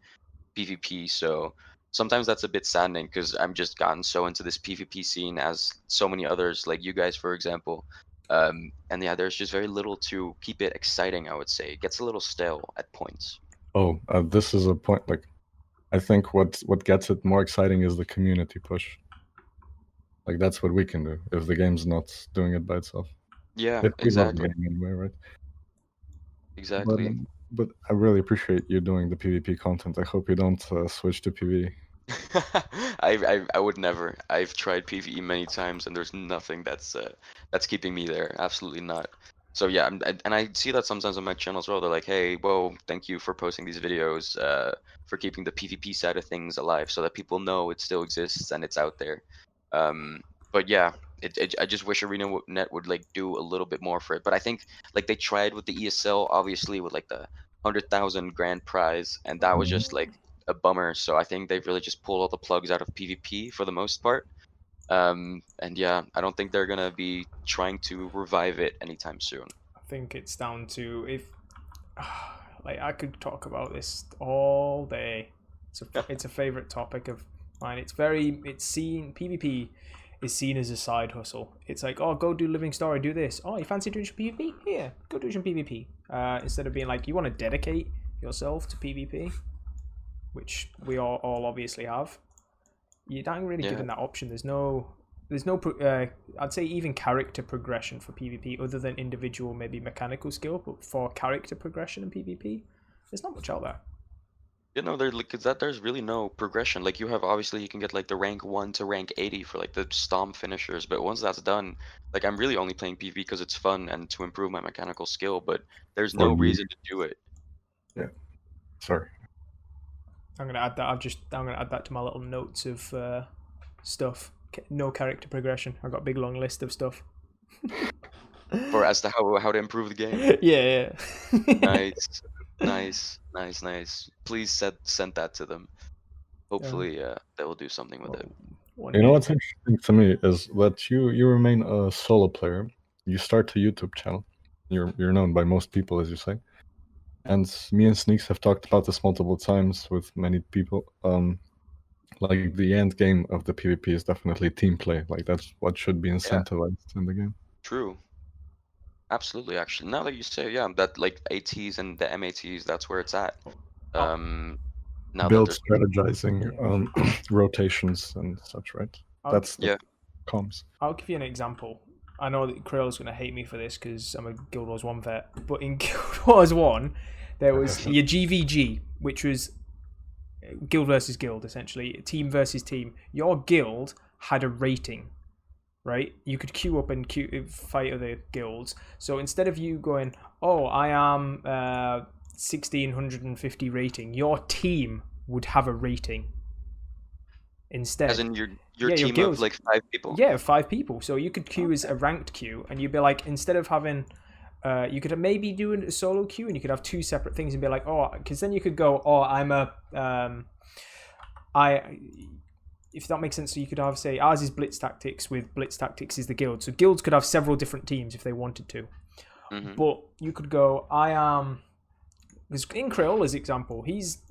PvP. So sometimes that's a bit saddening, because I'm just gotten so into this PvP scene as so many others, like you guys, for example. And yeah, there's just very little to keep it exciting, I would say. It gets a little stale at points. this is a point. Like I think what gets it more exciting is the community push. Like that's what we can do if the game's not doing it by itself. Yeah, If we love the exactly, game anyway, right? exactly. But I really appreciate you doing the PvP content. I hope you don't switch to PvE. I would never. I've tried PvE many times, and there's nothing that's keeping me there. Absolutely not. So yeah, and I see that sometimes on my channel as well. They're like, "Hey, well, thank you for posting these videos, for keeping the PvP side of things alive, so that people know it still exists and it's out there." But yeah, I just wish ArenaNet would like do a little bit more for it. But I think like they tried with the ESL, obviously with like the 100,000 grand prize, and that was just like a bummer. So I think they've really just pulled all the plugs out of PvP for the most part. And yeah, I don't think they're gonna be trying to revive it anytime soon. I think it's down to if like I could talk about this all day. It's a favorite topic of mine. PvP is seen as a side hustle. It's like, oh, go do living story, do this. Oh, you fancy doing some PvP? Yeah, go do some PvP. Instead of being like, you want to dedicate yourself to PvP, which we all obviously have. You're not really Yeah. given that option. There's no I'd say even character progression for PvP, other than individual maybe mechanical skill, but for character progression in PvP, there's not much out there. You know, there's really no progression. Like you can get like the rank 1 to rank 80 for like the stomp finishers, but once that's done, like I'm really only playing PvP because it's fun and to improve my mechanical skill, but there's no For me. reason to do it. Sorry. I'm gonna add that. I'm gonna add that to my little notes of stuff. No character progression. I've got a big long list of stuff. For as to how to improve the game. yeah. Nice. Please send that to them. Hopefully, they will do something with it. You know what's interesting to me is that you remain a solo player. You start a YouTube channel. You're known by most people, as you say. And me and Sneaks have talked about this multiple times with many people. Like the end game of the PvP is definitely team play. Like that's what should be incentivized in the game. True. Absolutely, actually. Now that you say, yeah, that like ATs and the MATs, that's where it's at. Now Build that strategizing, rotations and such, right? That's the comms. I'll give you an example. I know that Krill's going to hate me for this because I'm a Guild Wars 1 vet, but in Guild Wars 1, there was your GVG, which was guild versus guild, essentially, team versus team. Your guild had a rating, right? You could queue up and fight other guilds. So instead of you going, oh, I am 1650 rating, your team would have a rating instead. As in your team of like 5 people? Yeah, 5 people. So you could queue as a ranked queue, and you'd be like, instead of having, you could maybe do a solo queue, and you could have 2 separate things, and be like, oh, because then you could go, oh, I'm a, if that makes sense. So you could have, say, ours is Blitz Tactics with Blitz Tactics is the guild. So guilds could have several different teams if they wanted to. Mm-hmm. But you could go, I am, because in Crayola's example, he's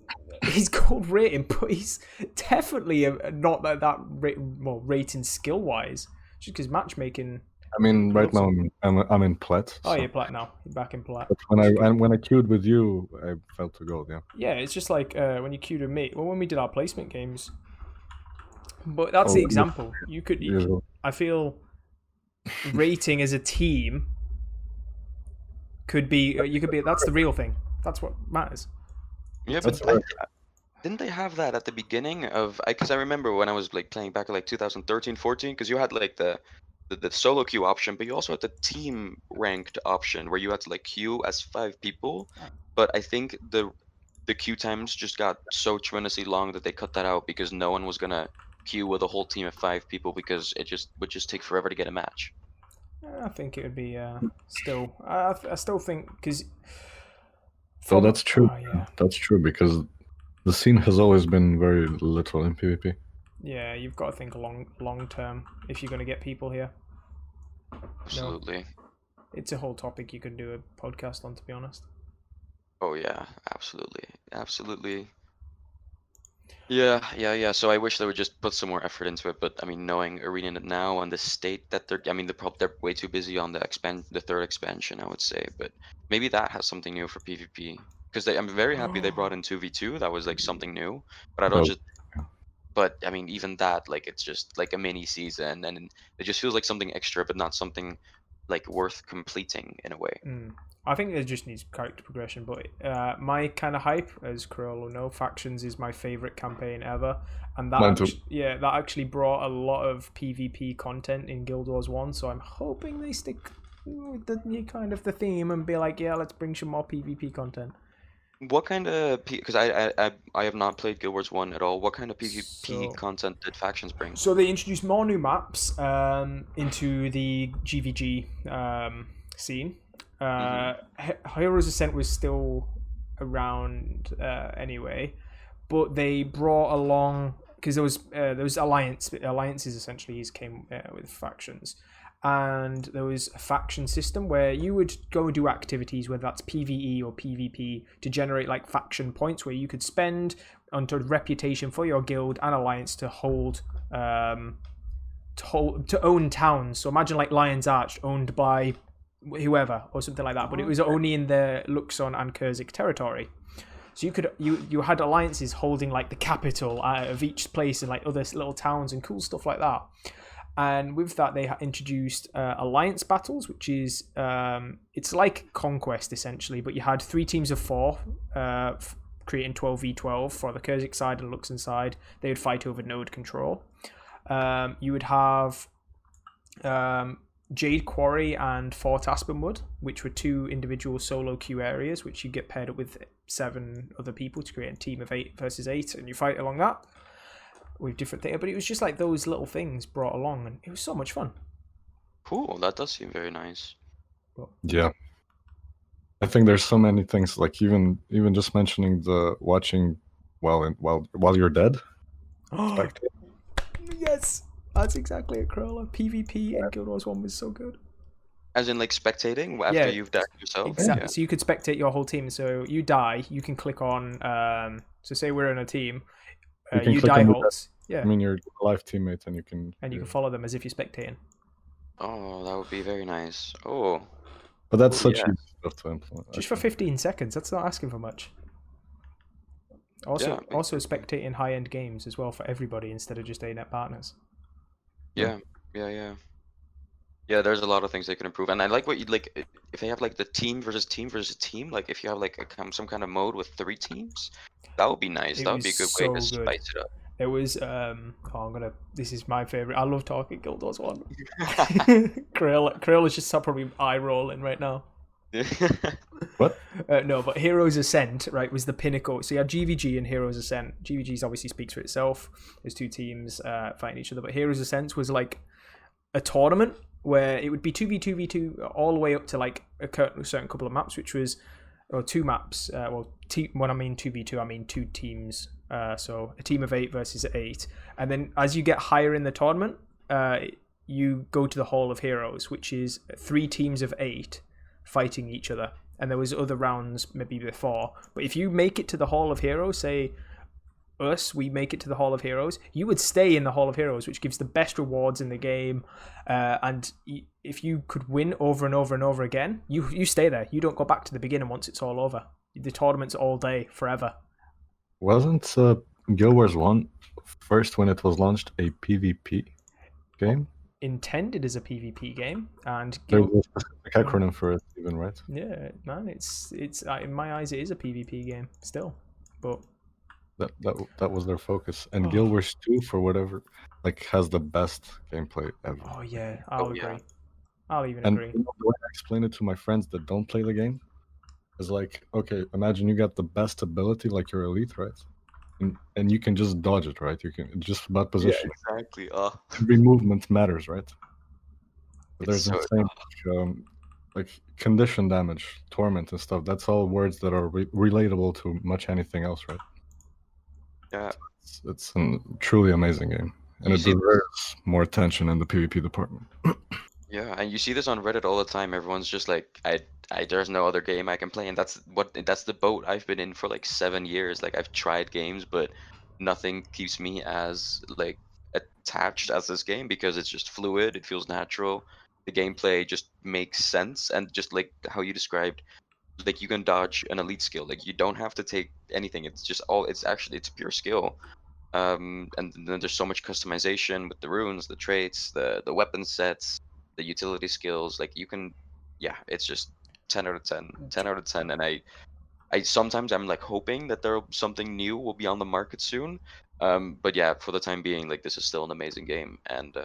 gold rating, but he's definitely not that rating skill wise, just because matchmaking. I mean, right now I'm in plat. Oh, you're plat now. You're back in plat. But when I queued with you, I felt to gold. Yeah. Yeah, it's just like when you queued with me. Well, when we did our placement games. But that's the example. You could. I feel rating as a team could be. You could be. That's the real thing. That's what matters. Yeah, but didn't they have that at the beginning of? Because I remember when I was like playing back in like 2013, 14, because you had like the solo queue option, but you also had the team ranked option where you had to like queue as 5 people. But I think the queue times just got so tremendously long that they cut that out because no one was gonna queue with a whole team of 5 people because it would just take forever to get a match. I think it would be still. I still think because. So that's true. Yeah. That's true because the scene has always been very little in PvP. Yeah, you've got to think long term if you're going to get people here. Absolutely. No, it's a whole topic you could do a podcast on, to be honest. Oh yeah, absolutely. Yeah. So I wish they would just put some more effort into it. But I mean, knowing Arena now and the state that they're way too busy on the third expansion, I would say. But maybe that has something new for PvP. Because I'm very happy they brought in 2v2. That was like something new. But I don't just. But I mean, even that, like, it's just like a mini season, and it just feels like something extra, but not something like worth completing in a way. I think it just needs character progression, but my kind of hype, as Crayola will know, Factions is my favorite campaign ever, and that that actually brought a lot of PvP content in Guild Wars 1. So I'm hoping they stick with the new kind of the theme and be like, yeah, let's bring some more PvP content. What kind of because I have not played Guild Wars 1 at all. What kind of PvP content did Factions bring? So they introduced more new maps into the GVG scene. Heroes Ascent was still around anyway, but they brought along, because there was alliances essentially came with Factions. And there was a faction system where you would go and do activities, whether that's PvE or PvP, to generate like faction points where you could spend onto reputation for your guild and alliance to own towns. So imagine like Lion's Arch owned by whoever or something like that, but it was only in the Luxon and Kurzik territory. So you had alliances holding like the capital of each place and like other little towns and cool stuff like that. And with that, they introduced alliance battles, which is it's like Conquest essentially, but you had 3 teams of 4 creating 12v12 for the Kurzik side and Luxon side. They would fight over node control. You would have Jade Quarry and Fort Aspenwood, which were 2 individual solo queue areas, which you get paired up with 7 other people to create a team of 8 versus 8, and you fight along that with different things. But it was just like those little things brought along, and it was so much fun. Cool, that does seem very nice. Yeah, I think there's so many things, like even just mentioning the watching while you're dead. Yes, that's exactly it, Crawler. PvP in Guild Wars 1 was so good. As in like spectating after you've died yourself? Exactly. Yeah. So you could spectate your whole team. So you die, you can click on, so say we're in a team, you die Hollts. Yeah. I mean, your live teammates, and you can follow them as if you're spectating. Oh, that would be very nice. Oh. But that's such easy stuff to implement. Just for 15 seconds, that's not asking for much. Also spectating high-end games as well for everybody instead of just A-Net partners. Yeah. Yeah, there's a lot of things they can improve, and I like what you like. If they have like the team versus team, like if you have like some kind of mode with 3 teams, that would be nice. That would be a good way to spice it up. There was this is my favorite. I love talking Guild Wars 1. Krill is just probably eye rolling right now. What? No, but Heroes Ascent, right, was the pinnacle. So you had GVG and Heroes Ascent. GVG's obviously speaks for itself. There's two teams fighting each other, but Heroes Ascent was like a tournament where it would be 2v2v2 all the way up to like a certain couple of maps, which was or two maps. When I mean 2v2, I mean two teams. So a team of 8 versus 8, and then as you get higher in the tournament, you go to the Hall of Heroes, which is 3 teams of 8 fighting each other. And there was other rounds maybe before, but if you make it to the Hall of Heroes, say we make it to the Hall of Heroes, you would stay in the Hall of Heroes, which gives the best rewards in the game. And if you could win over and over and over again, you stay there. You don't go back to the beginning once it's all over. The tournament's all day, forever. Wasn't Guild Wars 1 first when it was launched a PvP game? Intended as a PvP game, and There's a specific acronym for it, even, right? Yeah, man, it's in my eyes it is a PvP game still, but that was their focus. And Guild Wars 2, for whatever, like, has the best gameplay ever. Oh yeah, I'll agree. Yeah. I'll even And agree. the way I explain it to my friends that don't play the game is like, okay, imagine you got the best ability, like you're elite, right? And you can just dodge it, right? You can, it's just about position. Yeah, exactly. Every movement matters, right? But It's there's so- insane like condition damage, torment, and stuff. That's all words that are relatable to much anything else, right? Yeah. It's a truly amazing game, and You it see- deserves more attention in the PvP department. Yeah, and you see this on Reddit all the time. Everyone's just like, there's no other game I can play, and that's the boat I've been in for like 7 years. Like, I've tried games, but nothing keeps me as like attached as this game, because it's just fluid. It feels natural. The gameplay just makes sense, and just like how you described, like you can dodge an elite skill. Like, you don't have to take anything. It's just it's pure skill. And then there's so much customization with the runes, the traits, the weapon sets, the utility skills. Like, you can, it's just 10 out of 10, 10 out of 10. And I sometimes I'm like hoping that something new will be on the market soon. But yeah, for the time being, like, this is still an amazing game, and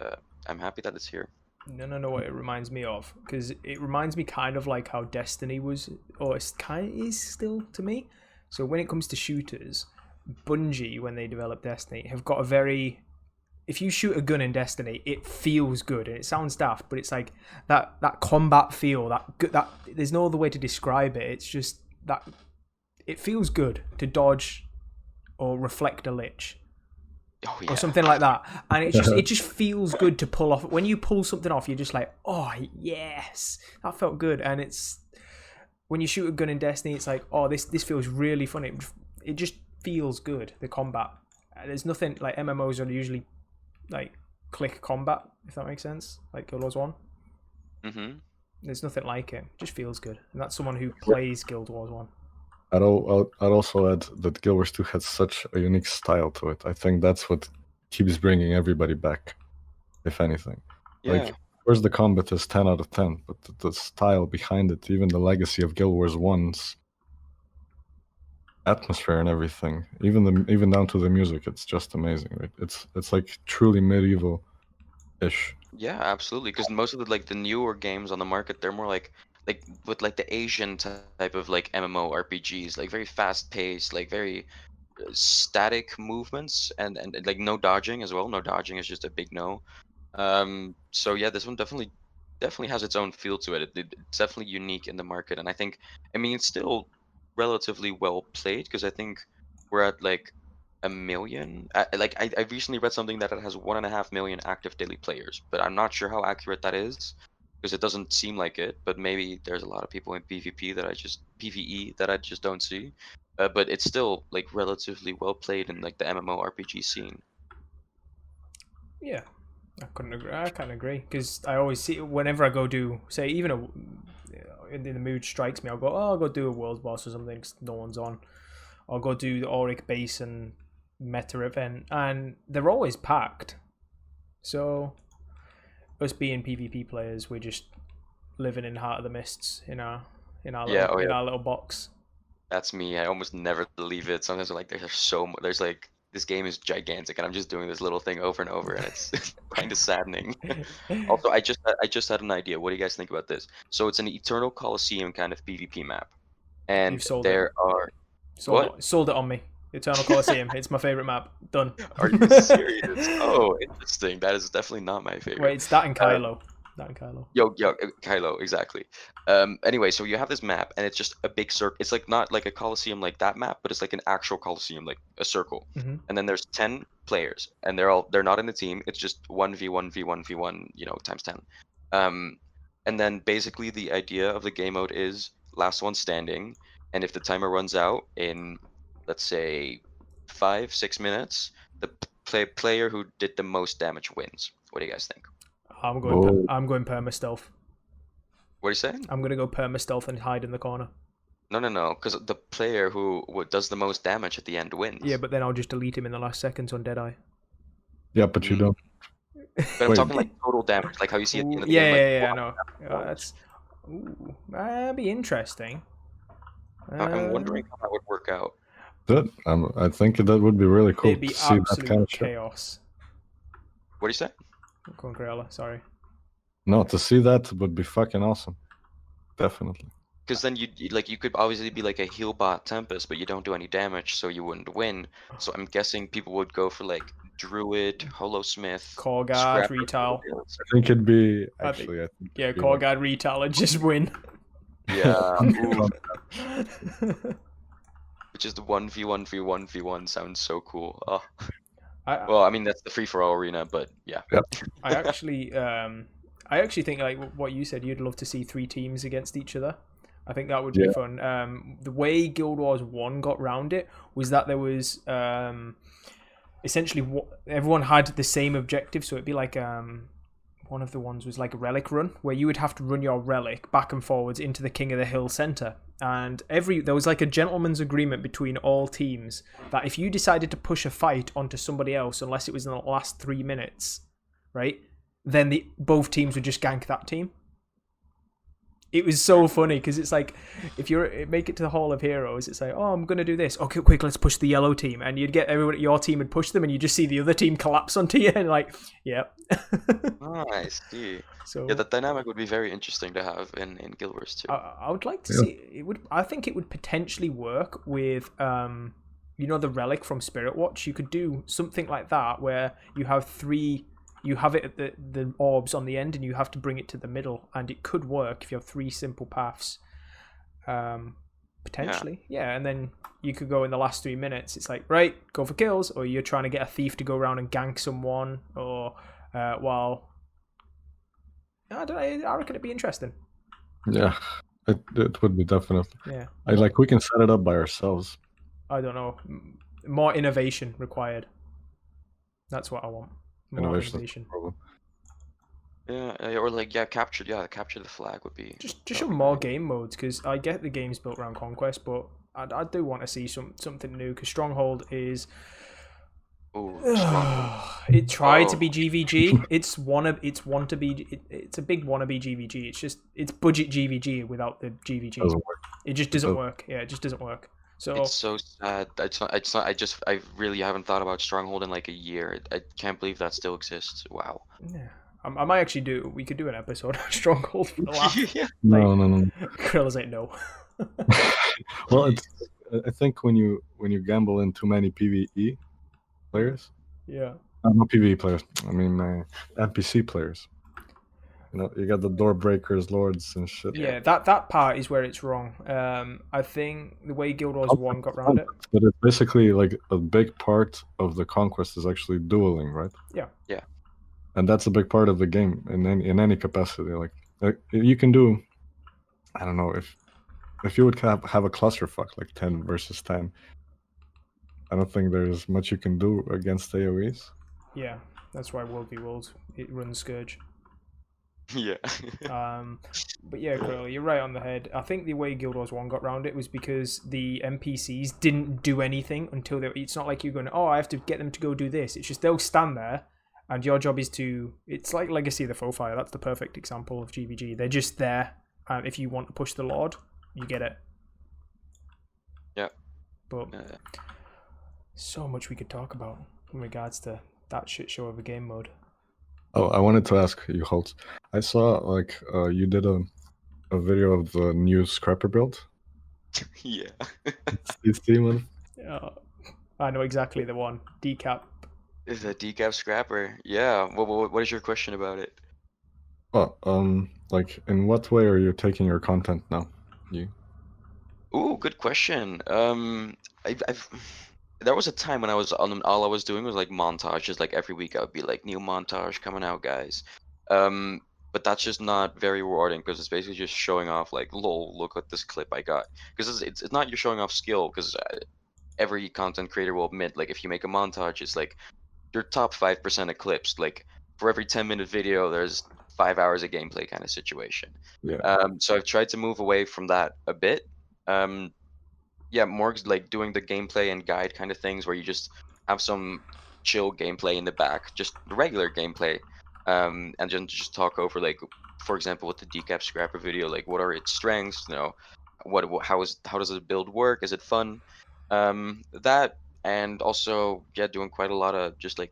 I'm happy that it's here. No, what it reminds me of, because it reminds me kind of like how Destiny was, or it kind of is still to me. So when it comes to shooters, Bungie, when they developed Destiny, have got a very, if you shoot a gun in Destiny, it feels good, and it sounds daft, but it's like that combat feel, that there's no other way to describe it. It's just that it feels good to dodge or reflect a lich. Oh yeah. Or something like that, and it just feels good to pull off. When you pull something off, you're just like, oh yes, that felt good. And it's when you shoot a gun in Destiny, it's like, oh, this feels really fun. It just feels good. The combat, there's nothing like MMOs are usually like click combat, if that makes sense, like Guild Wars 1. Mm-hmm. There's nothing like it. It just feels good, and that's someone who plays Guild Wars 1. I'd also add that Guild Wars 2 has such a unique style to it. I think that's what keeps bringing everybody back, if anything. Yeah. Like, of course, the combat is 10 out of 10, but the style behind it, even the legacy of Guild Wars 1's atmosphere and everything, even down to the music, it's just amazing, right? It's like truly medieval-ish. Yeah, absolutely. Because most of the newer games on the market, they're more like with like the Asian type of like MMO RPGs, like very fast paced, like very static movements, and like no dodging as well. No dodging is just a big no. So yeah, this one definitely has its own feel to it. It's definitely unique in the market, and I mean it's still relatively well played, because I think we're at like 1 million. I recently read something that it has 1.5 million active daily players, but I'm not sure how accurate that is, because it doesn't seem like it. But maybe there's a lot of people in PvE that I just don't see. But it's still like relatively well played in like the MMORPG scene. Yeah, I couldn't agree. I can't agree, because I always see whenever I go do, say, even in the mood strikes me, I'll go do a world boss or something, 'cause no one's on. I'll go do the Auric Basin meta event, and they're always packed. So us being PvP players, we're just living in Heart of the Mists in our little box. That's me. I almost never leave it. Sometimes like there's like this game is gigantic, and I'm just doing this little thing over and over, and it's kind of saddening. Also, I just had an idea. What do you guys think about this? So it's an Eternal Coliseum kind of PvP map, and You've sold there are sold it on me. Eternal Coliseum. It's my favorite map. Done. Are you serious? Oh, interesting. That is definitely not my favorite. Wait, it's that and Kylo. Yo, Kylo, exactly. Anyway, so you have this map, and it's just a big circle. It's like not like a Coliseum like that map, but it's like an actual Coliseum, like a circle. Mm-hmm. And then there's 10 players, and they're not in the team. It's just 1v1v1v1, times 10. And then basically the idea of the game mode is last one standing, and if the timer runs out in, let's say, 5-6 minutes, the player who did the most damage wins. What do you guys think? I'm going perma stealth. What are you saying? I'm gonna go perma stealth and hide in the corner. No, because the player who does the most damage at the end wins. Yeah, but then I'll just delete him in the last seconds on Deadeye. Yeah, but you don't. But I'm talking like total damage, like how you see at the end of the game. game. Yeah, I know. That'd be interesting. I'm wondering how that would work out. Good. I think that would be really cool It'd be to see that absolute kind of shit. chaos. What do you say? Go on, Crayola, sorry. No, to see that would be fucking awesome. Definitely. Because then you could obviously be like a heal bot Tempest, but you don't do any damage, so you wouldn't win. So I'm guessing people would go for like Druid, Holosmith, Core Guard, Retail. I think it'd be actually. Yeah, Core Guard, Retail, and just win. Yeah. Which is the 1v1v1v1 sounds so cool. Oh. Well, I mean that's the free for all arena, but yeah. Yep. I actually think like what you said, you'd love to see 3 teams against each other. I think that would be fun. The way Guild Wars 1 got round it was that there was essentially everyone had the same objective, so it'd be like one of the ones was like a relic run, where you would have to run your relic back and forwards into the King of the Hill center. And there was like a gentleman's agreement between all teams that if you decided to push a fight onto somebody else, unless it was in the last 3 minutes, right, then both teams would just gank that team. It was so funny because it's like, if you make it to the Hall of Heroes, it's like, oh, I'm going to do this. Okay, quick, let's push the yellow team. And you'd get everyone, your team would push them, and you just see the other team collapse onto you, and like, yeah. Oh, I see. So, yeah, that dynamic would be very interesting to have in Guild Wars 2. I would like to see it. I think it would potentially work with, the relic from Spirit Watch. You could do something like that where you have 3. You have it at the orbs on the end, and you have to bring it to the middle, and it could work if you have 3 simple paths. Potentially, yeah. And then you could go in the last 3 minutes. It's like, right, go for kills, or you're trying to get a thief to go around and gank someone, or I don't know. I reckon it'd be interesting. Yeah, it would be definitely. Yeah. We can set it up by ourselves. I don't know. More innovation required. That's what I want. Innovation. Yeah, or capture the flag would be just show more game modes, because I get the game's built around Conquest, but I do want to see something new, because Stronghold is it tried to be GVG. It's a big wannabe GVG. It's budget GVG without the GVG. It just doesn't work. Yeah, it just doesn't work. So it's so sad. I really haven't thought about Stronghold in like a year. I can't believe that still exists. Wow. Yeah, I might actually we could do an episode on Stronghold for the laugh. No. Krilla's like no. Well, I think when you gamble in too many PvE players. Yeah. Not PvE players. I mean NPC players. You got the door breakers, lords, and shit. Yeah, that part is where it's wrong. I think the way Guild Wars 1 got around it. But it's basically like a big part of the conquest is actually dueling, right? Yeah. Yeah. And that's a big part of the game in any capacity. Like you can do, I don't know, if you would have a clusterfuck like 10 versus 10. I don't think there's much you can do against AoEs. Yeah, that's why World v World it runs Scourge. Yeah. But yeah, Curly, you're right on the head. I think the way Guild Wars 1 got around it was because the NPCs didn't do anything until it's not like you're going, I have to get them to go do this. It's just they'll stand there, and your job is it's like Legacy of the Foe-Fire. That's the perfect example of GVG. They're just there, and if you want to push the Lord, you get it. Yeah. But So much we could talk about in regards to that shit show of a game mode. Oh, I wanted to ask you, Holt. I saw like you did a video of the new scrapper build. Yeah. You see one? I know exactly the one. Decap. Is a decaf scrapper? Yeah. What is your question about it? Well, like in what way are you taking your content now? Ooh, good question. I've there was a time when I was on all I was doing was like montages. Like every week I would be like new montage coming out, guys. But that's just not very rewarding because it's basically just showing off like, lol, look at this clip I got. Because it's not you're showing off skill because every content creator will admit like if you make a montage, it's like your top 5% of clips. Like for every 10-minute video, there's 5 hours of gameplay kind of situation. Yeah. So I've tried to move away from that a bit. Yeah, more like doing the gameplay and guide kind of things where you just have some chill gameplay in the back, just regular gameplay, and then just talk over like, for example, with the decap scrapper video, like what are its strengths, how does the build work, is it fun, that, and also yeah, doing quite a lot of just like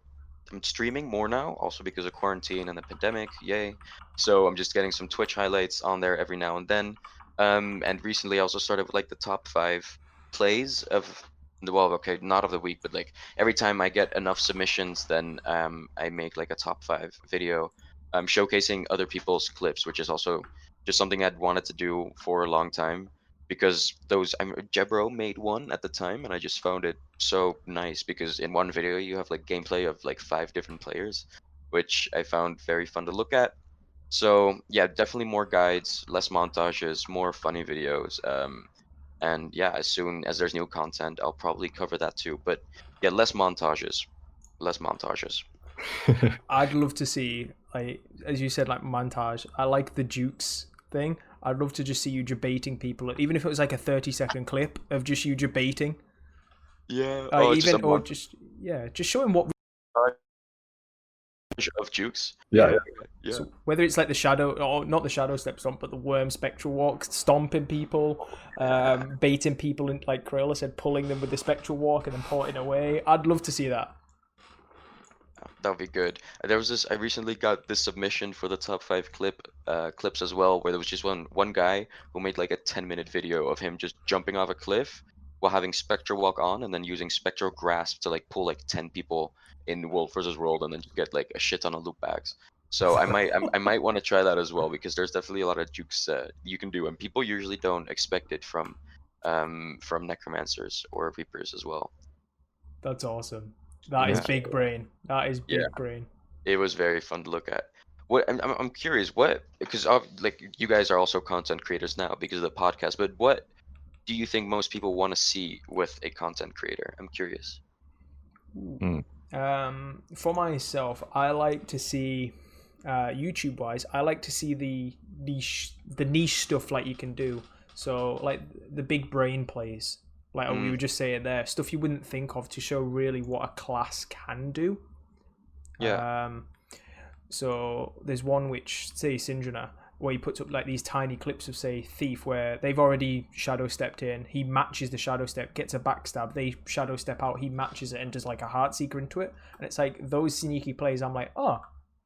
I'm streaming more now, also because of quarantine and the pandemic, yay. So I'm just getting some Twitch highlights on there every now and then. And recently I also started with like the top 5 plays of well, okay, not of the week, but like every time I get enough submissions, then I make like a top 5 video, showcasing other people's clips, which is also just something I'd wanted to do for a long time because Jebro made one at the time, and I just found it so nice because in one video you have like gameplay of like 5 different players, which I found very fun to look at. So yeah, definitely more guides, less montages, more funny videos. And yeah, as soon as there's new content, I'll probably cover that too. But yeah, less montages, less montages. I'd love to see, like, as you said, like montage. I like the Jukes thing. I'd love to just see you debating people, even if it was like a 30-second clip of just you debating. Yeah. Just showing what. Of Jukes. Yeah. So whether it's like the shadow, or not the shadow step stomp, but the worm spectral walk, stomping people, baiting people, in, like Crayola said, pulling them with the spectral walk and then porting away. I'd love to see that. That would be good. There was this. I recently got this submission for the top 5 clips as well, where there was just one guy who made like a 10-minute video of him just jumping off a cliff while having spectral walk on, and then using spectral grasp to like pull like 10 people in World versus World, and then just get like a shit ton of loot bags. So I might want to try that as well because there's definitely a lot of jukes you can do, and people usually don't expect it from necromancers or reapers as well. That's awesome. That is big brain. That is big brain. It was very fun to look at. What I'm curious, what, because like you guys are also content creators now because of the podcast, but what do you think most people want to see with a content creator? I'm curious. For myself, I like to see, YouTube wise, I like to see the niche stuff like you can do. So like the big brain plays, like we were just saying there, stuff you wouldn't think of to show really what a class can do. Yeah. So there's one which, say, Syndrana, where he puts up like these tiny clips of, say, Thief, where they've already shadow stepped in, he matches the shadow step, gets a backstab, they shadow step out, he matches it and does like a heart seeker into it. And it's like those sneaky plays, I'm like, oh,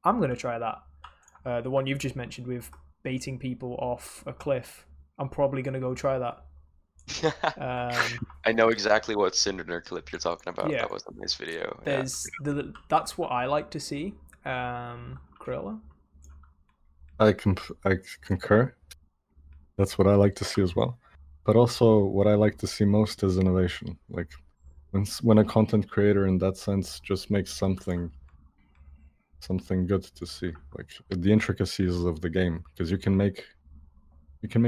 I'm going to try that. The one you've just mentioned with baiting people off a cliff, I'm probably going to go try that. I know exactly what Syndrana clip you're talking about. Yeah. That was a nice video. That's what I like to see. Crayola? I concur. That's what I like to see as well. But also, what I like to see most is innovation. Like when a content creator, in that sense, just makes something good to see, like the intricacies of the game, because you can make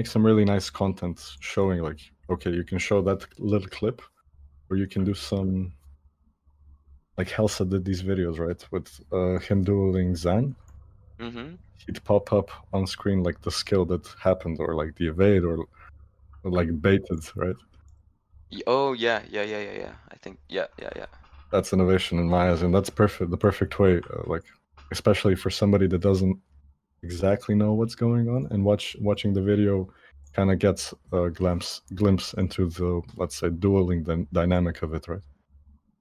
some really nice content showing, like, okay, you can show that little clip, or you can do some, like Helsa did these videos, right, with him dueling Zan. Mm-hmm. He'd pop up on screen like the skill that happened, or like the evade, or like baited, right? Oh yeah. I think yeah. That's innovation in my eyes, and that's perfect. The perfect way, like especially for somebody that doesn't exactly know what's going on, and watching the video kind of gets a glimpse into the, let's say, dueling dynamic of it, right?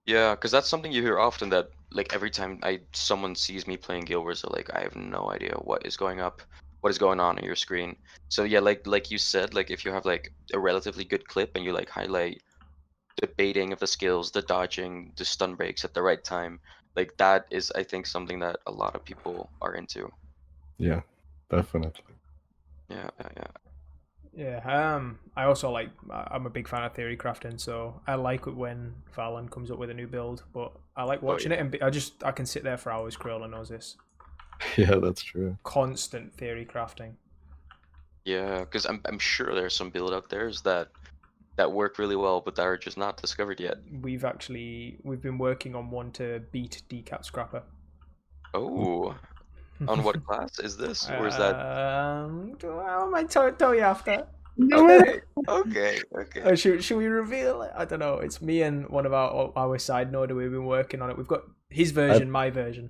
Yeah, because that's something you hear often, that like every time someone sees me playing Guild Wars, they're like, I have no idea what is going on your screen. So yeah, like you said, like if you have like a relatively good clip and you like highlight the baiting of the skills, the dodging, the stun breaks at the right time, like that is, I think, something that a lot of people are into. Yeah, definitely. Yeah, yeah, yeah. Yeah. I also like. I'm a big fan of theory crafting, so I like it when Valen comes up with a new build. But I like watching it, and I can sit there for hours. Crawler knows this. Yeah, that's true. Constant theory crafting. Yeah, because I'm sure there's some build out there that work really well, but that are just not discovered yet. We've been working on one to beat Decap Scrapper. Oh, on what class is this, or is that? I might tell you after. Okay, okay. Should we reveal it? I don't know. It's me and one of our side node. We've been working on it. We've got his version, my version.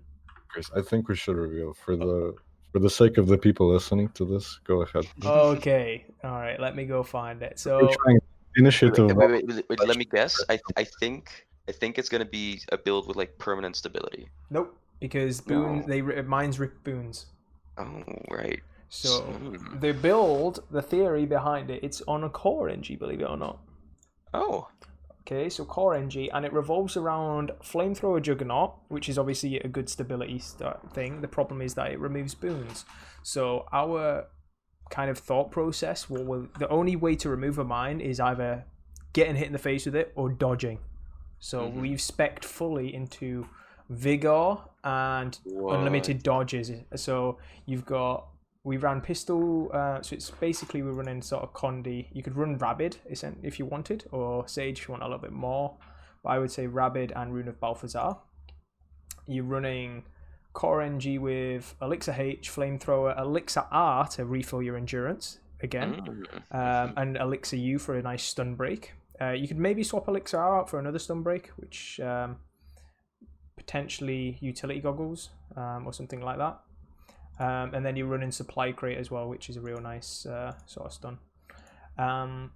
Chris, I think we should reveal for the sake of the people listening to this. Go ahead. Okay. All right. Let me go find it. We're So trying initiative. Wait, let me guess. I think it's gonna be a build with like permanent stability. nope, because mines rip boons. Oh, right. So the build, the theory behind it, it's on a core NG, believe it or not. Oh. Okay, so core NG, and it revolves around Flamethrower Juggernaut, which is obviously a good stability thing. The problem is that it removes boons. So our kind of thought process, the only way to remove a mine is either getting hit in the face with it or dodging. So we've spec'd fully into Vigor and unlimited dodges. So we ran pistol, so it's basically we're running sort of Condi. You could run Rabid if you wanted, or Sage if you want a little bit more. But I would say Rabid and Rune of Balthazar. You're running Core NG with Elixir H, Flamethrower, Elixir R to refill your endurance again, and Elixir U for a nice stun break. You could maybe swap Elixir R out for another stun break, which potentially Utility Goggles or something like that. And then you're running Supply Crate as well, which is a real nice sort of stun.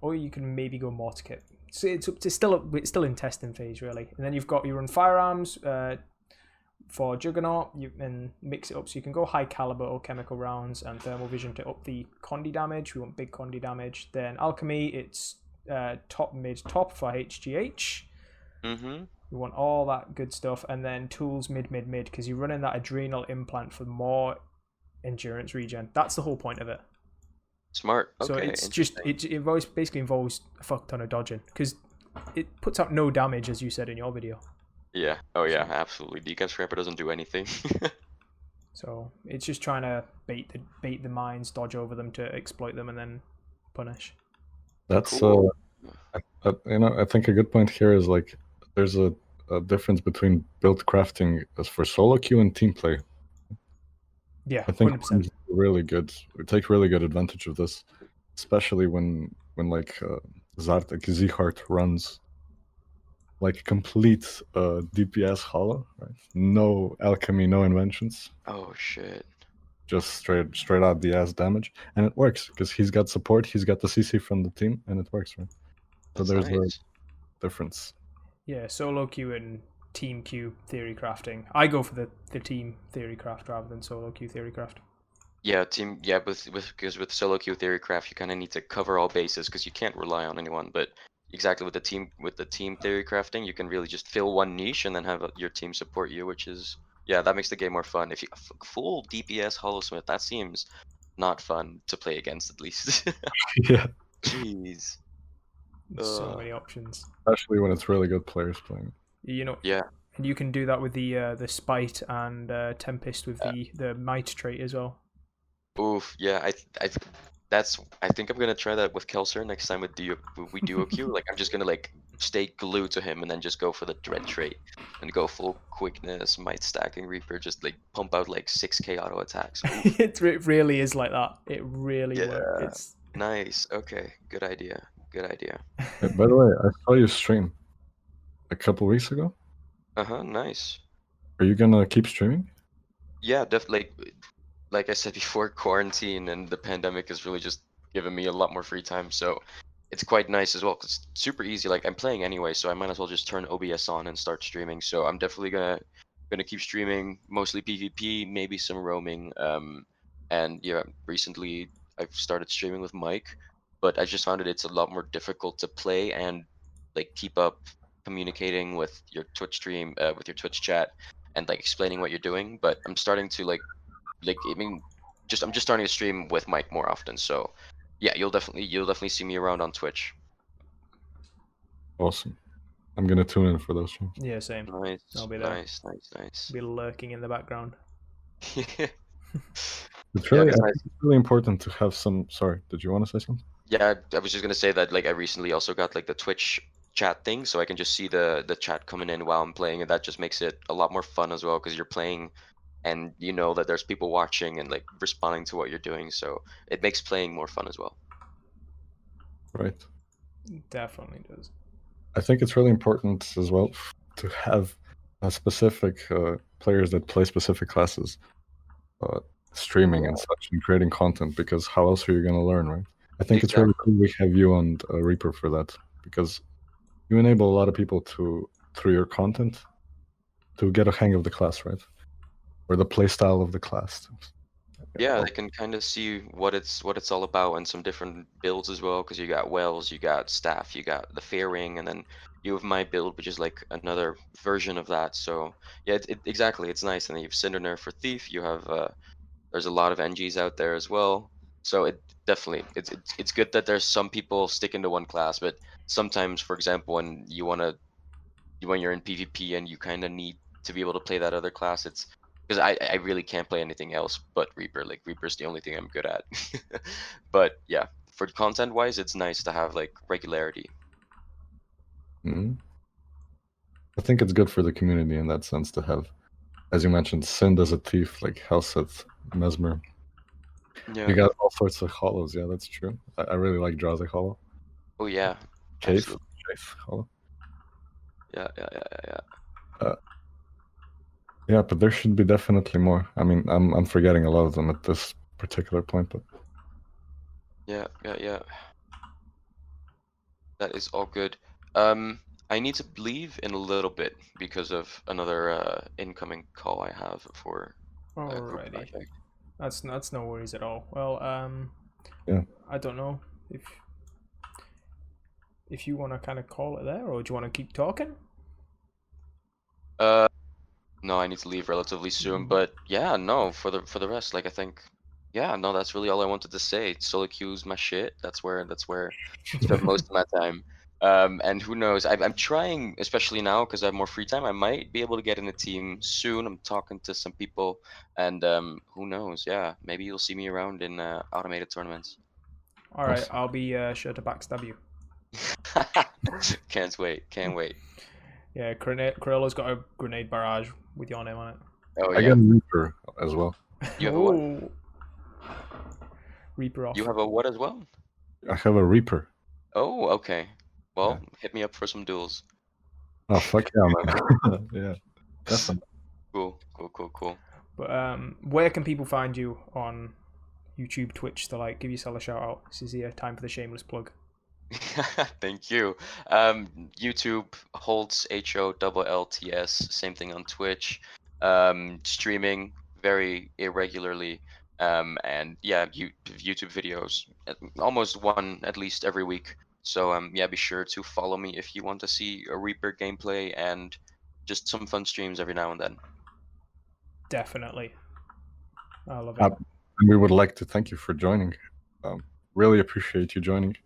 Or you can maybe go Mortar Kit. So it's still in testing phase really. And then you run Firearms for Juggernaut. You can mix it up, so you can go High Caliber or Chemical Rounds and Thermal Vision to up the Condi damage. We want big Condi damage. Then Alchemy, it's top mid top for HGH. We want all that good stuff, and then Tools mid because you're running that Adrenal Implant for more endurance regen. That's the whole point of it. Smart. Okay, so it's just it basically involves a fuck ton of dodging because it puts out no damage, as you said in your video. Yeah. Oh yeah, absolutely. Decap Scrapper doesn't do anything. So it's just trying to bait the mines, dodge over them to exploit them, and then punish. That's I think a good point here is like there's a difference between build crafting as for solo queue and team play. Yeah, I think 100%. Really good. We take really good advantage of this, especially when like Zartek Zihart runs like complete DPS hollow, right? No alchemy, no inventions. Oh shit. Just straight out the ass damage, and it works because he's got support, he's got the CC from the team, and it works, right? So there's a difference. Yeah, solo queue and team queue theory crafting. I go for the team theory craft rather than solo queue theory craft. Yeah, because with solo queue theory craft, you kind of need to cover all bases because you can't rely on anyone. But exactly with the team theory crafting, you can really just fill one niche and then have your team support you, which is that makes the game more fun. If you full DPS Hollowsmith, that seems not fun to play against, at least. Yeah. Jeez. So many options. Especially when it's really good players playing. Yeah. And you can do that with the Spite and Tempest with the Might trait as well. Oof, yeah, I think I'm gonna try that with Kelser next time we do a queue. Like I'm just gonna like stay glued to him and then just go for the Dread trait and go full quickness, might stacking Reaper, just like pump out like 6k auto attacks. It really is like that. It really works. Nice. Okay, good idea. By the way, I saw you stream a couple weeks ago. Nice. Are you gonna keep streaming? Yeah, definitely. Like I said before, quarantine and the pandemic has really just given me a lot more free time. So it's quite nice as well 'cause it's super easy. Like I'm playing anyway, so I might as well just turn OBS on and start streaming. So I'm definitely gonna keep streaming, mostly PvP, maybe some roaming. And yeah, recently I've started streaming with Mike, but I just found it's a lot more difficult to play and like keep up communicating with your Twitch stream, with your Twitch chat, and like explaining what you're doing. But I'm starting to like I mean, I'm just starting to stream with Mike more often. So yeah, you'll definitely see me around on Twitch. Awesome. I'm gonna tune in for those streams. Yeah, same. Nice, I'll be there. nice. Be lurking in the background. It's really, Yeah, 'cause I think it's really important to have some. Sorry, did you want to say something? yeah, I was just gonna say that like I recently also got like the Twitch chat thing, so I can just see the chat coming in while I'm playing, and that just makes it a lot more fun as well because you're playing and you know that there's people watching and like responding to what you're doing, so it makes playing more fun as well. Right. Definitely does. I think it's really important as well to have a specific players that play specific classes streaming and such and creating content, because how else are you going to learn, right? I think it's really cool we have you on Reaper for that, because you enable a lot of people to, through your content, to get a hang of the class, right? Or the play style of the class. Yeah, they can kind of see what it's all about, and some different builds as well, because you got Wells, you got Staff, you got the Fair Ring, and then you have my build, which is like another version of that. So yeah, exactly, it's nice. And then you have Cinderner for Thief. You have there's a lot of NGs out there as well. So it definitely it's good that there's some people sticking to one class, but sometimes, for example, when you're in PvP and you kind of need to be able to play that other class, it's because I really can't play anything else but Reaper. Like Reaper's the only thing I'm good at. But yeah, for content wise, it's nice to have like regularity. Mm-hmm. I think it's good for the community in that sense to have, as you mentioned, Sind as a thief, like Helseth, Mesmer. Yeah. You got all sorts of hollows. Yeah, that's true. I really like Drowsy Hollow. Oh yeah. Chafe Absolutely. Hollow. Yeah. Yeah, but there should be definitely more. I mean, I'm forgetting a lot of them at this particular point, but Yeah. That is all good. I need to leave in a little bit because of another incoming call I have for a group Alrighty. project. That's no worries at all. Well, yeah. I don't know if you want to kind of call it there, or do you want to keep talking? No, I need to leave relatively soon, but yeah, no, for the rest, like I think, yeah, no, that's really all I wanted to say. Solo queue's my shit. That's where I spend most of my time. And who knows? I'm trying, especially now because I have more free time. I might be able to get in a team soon. I'm talking to some people, and who knows? Yeah, maybe you'll see me around in automated tournaments. All right, I'll be sure to backstab you. Can't wait. Yeah, Corolla's got a grenade barrage with your name on it. Oh I yeah. got a Reaper as well. You have a what? Reaper off. You have a what as well? I have a Reaper. Oh, okay. Well, hit me up for some duels. Oh fuck yeah, man. Yeah, definitely. Cool. But where can people find you on YouTube, Twitch to like give yourself a shout out? This is the time for the shameless plug. Thank you. YouTube, Hollts, HOLLTS, same thing on Twitch. Streaming very irregularly. And yeah, YouTube videos, almost one at least every week. So yeah, be sure to follow me if you want to see a Reaper gameplay and just some fun streams every now and then. Definitely. I love it. And we would like to thank you for joining. Really appreciate you joining.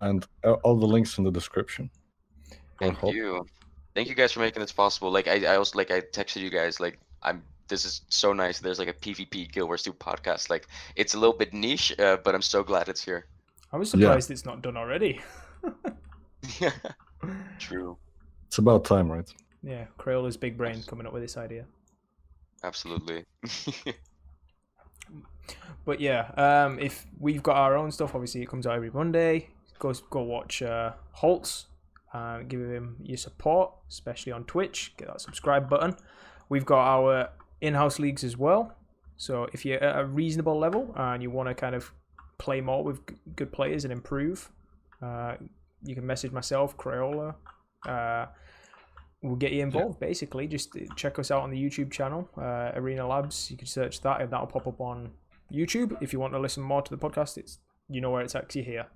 And all the links in the description. Thank you guys for making this possible. Like I also I texted you guys like this is so nice. There's like a PvP Guild Wars 2 podcast. Like it's a little bit niche, but I'm so glad it's here. I was surprised it's not done already. True. It's about time, right? Yeah, Crayola's big brain coming up with this idea. Absolutely. But yeah, if we've got our own stuff, obviously it comes out every Monday. Go watch Hollts. Give him your support, especially on Twitch. Get that subscribe button. We've got our in-house leagues as well. So if you're at a reasonable level and you want to kind of play more with good players and improve, You can message myself, Crayola. We'll get you involved. Basically, just check us out on the YouTube channel, Arena Labs. You can search that, and that'll pop up on YouTube. If you want to listen more to the podcast, you know where it's actually here.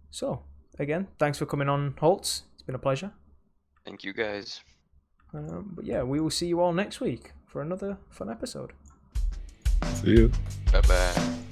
So again, thanks for coming on, Hollts. It's been a pleasure. Thank you, guys. But yeah, we will see you all next week for another fun episode. See you. Bye bye.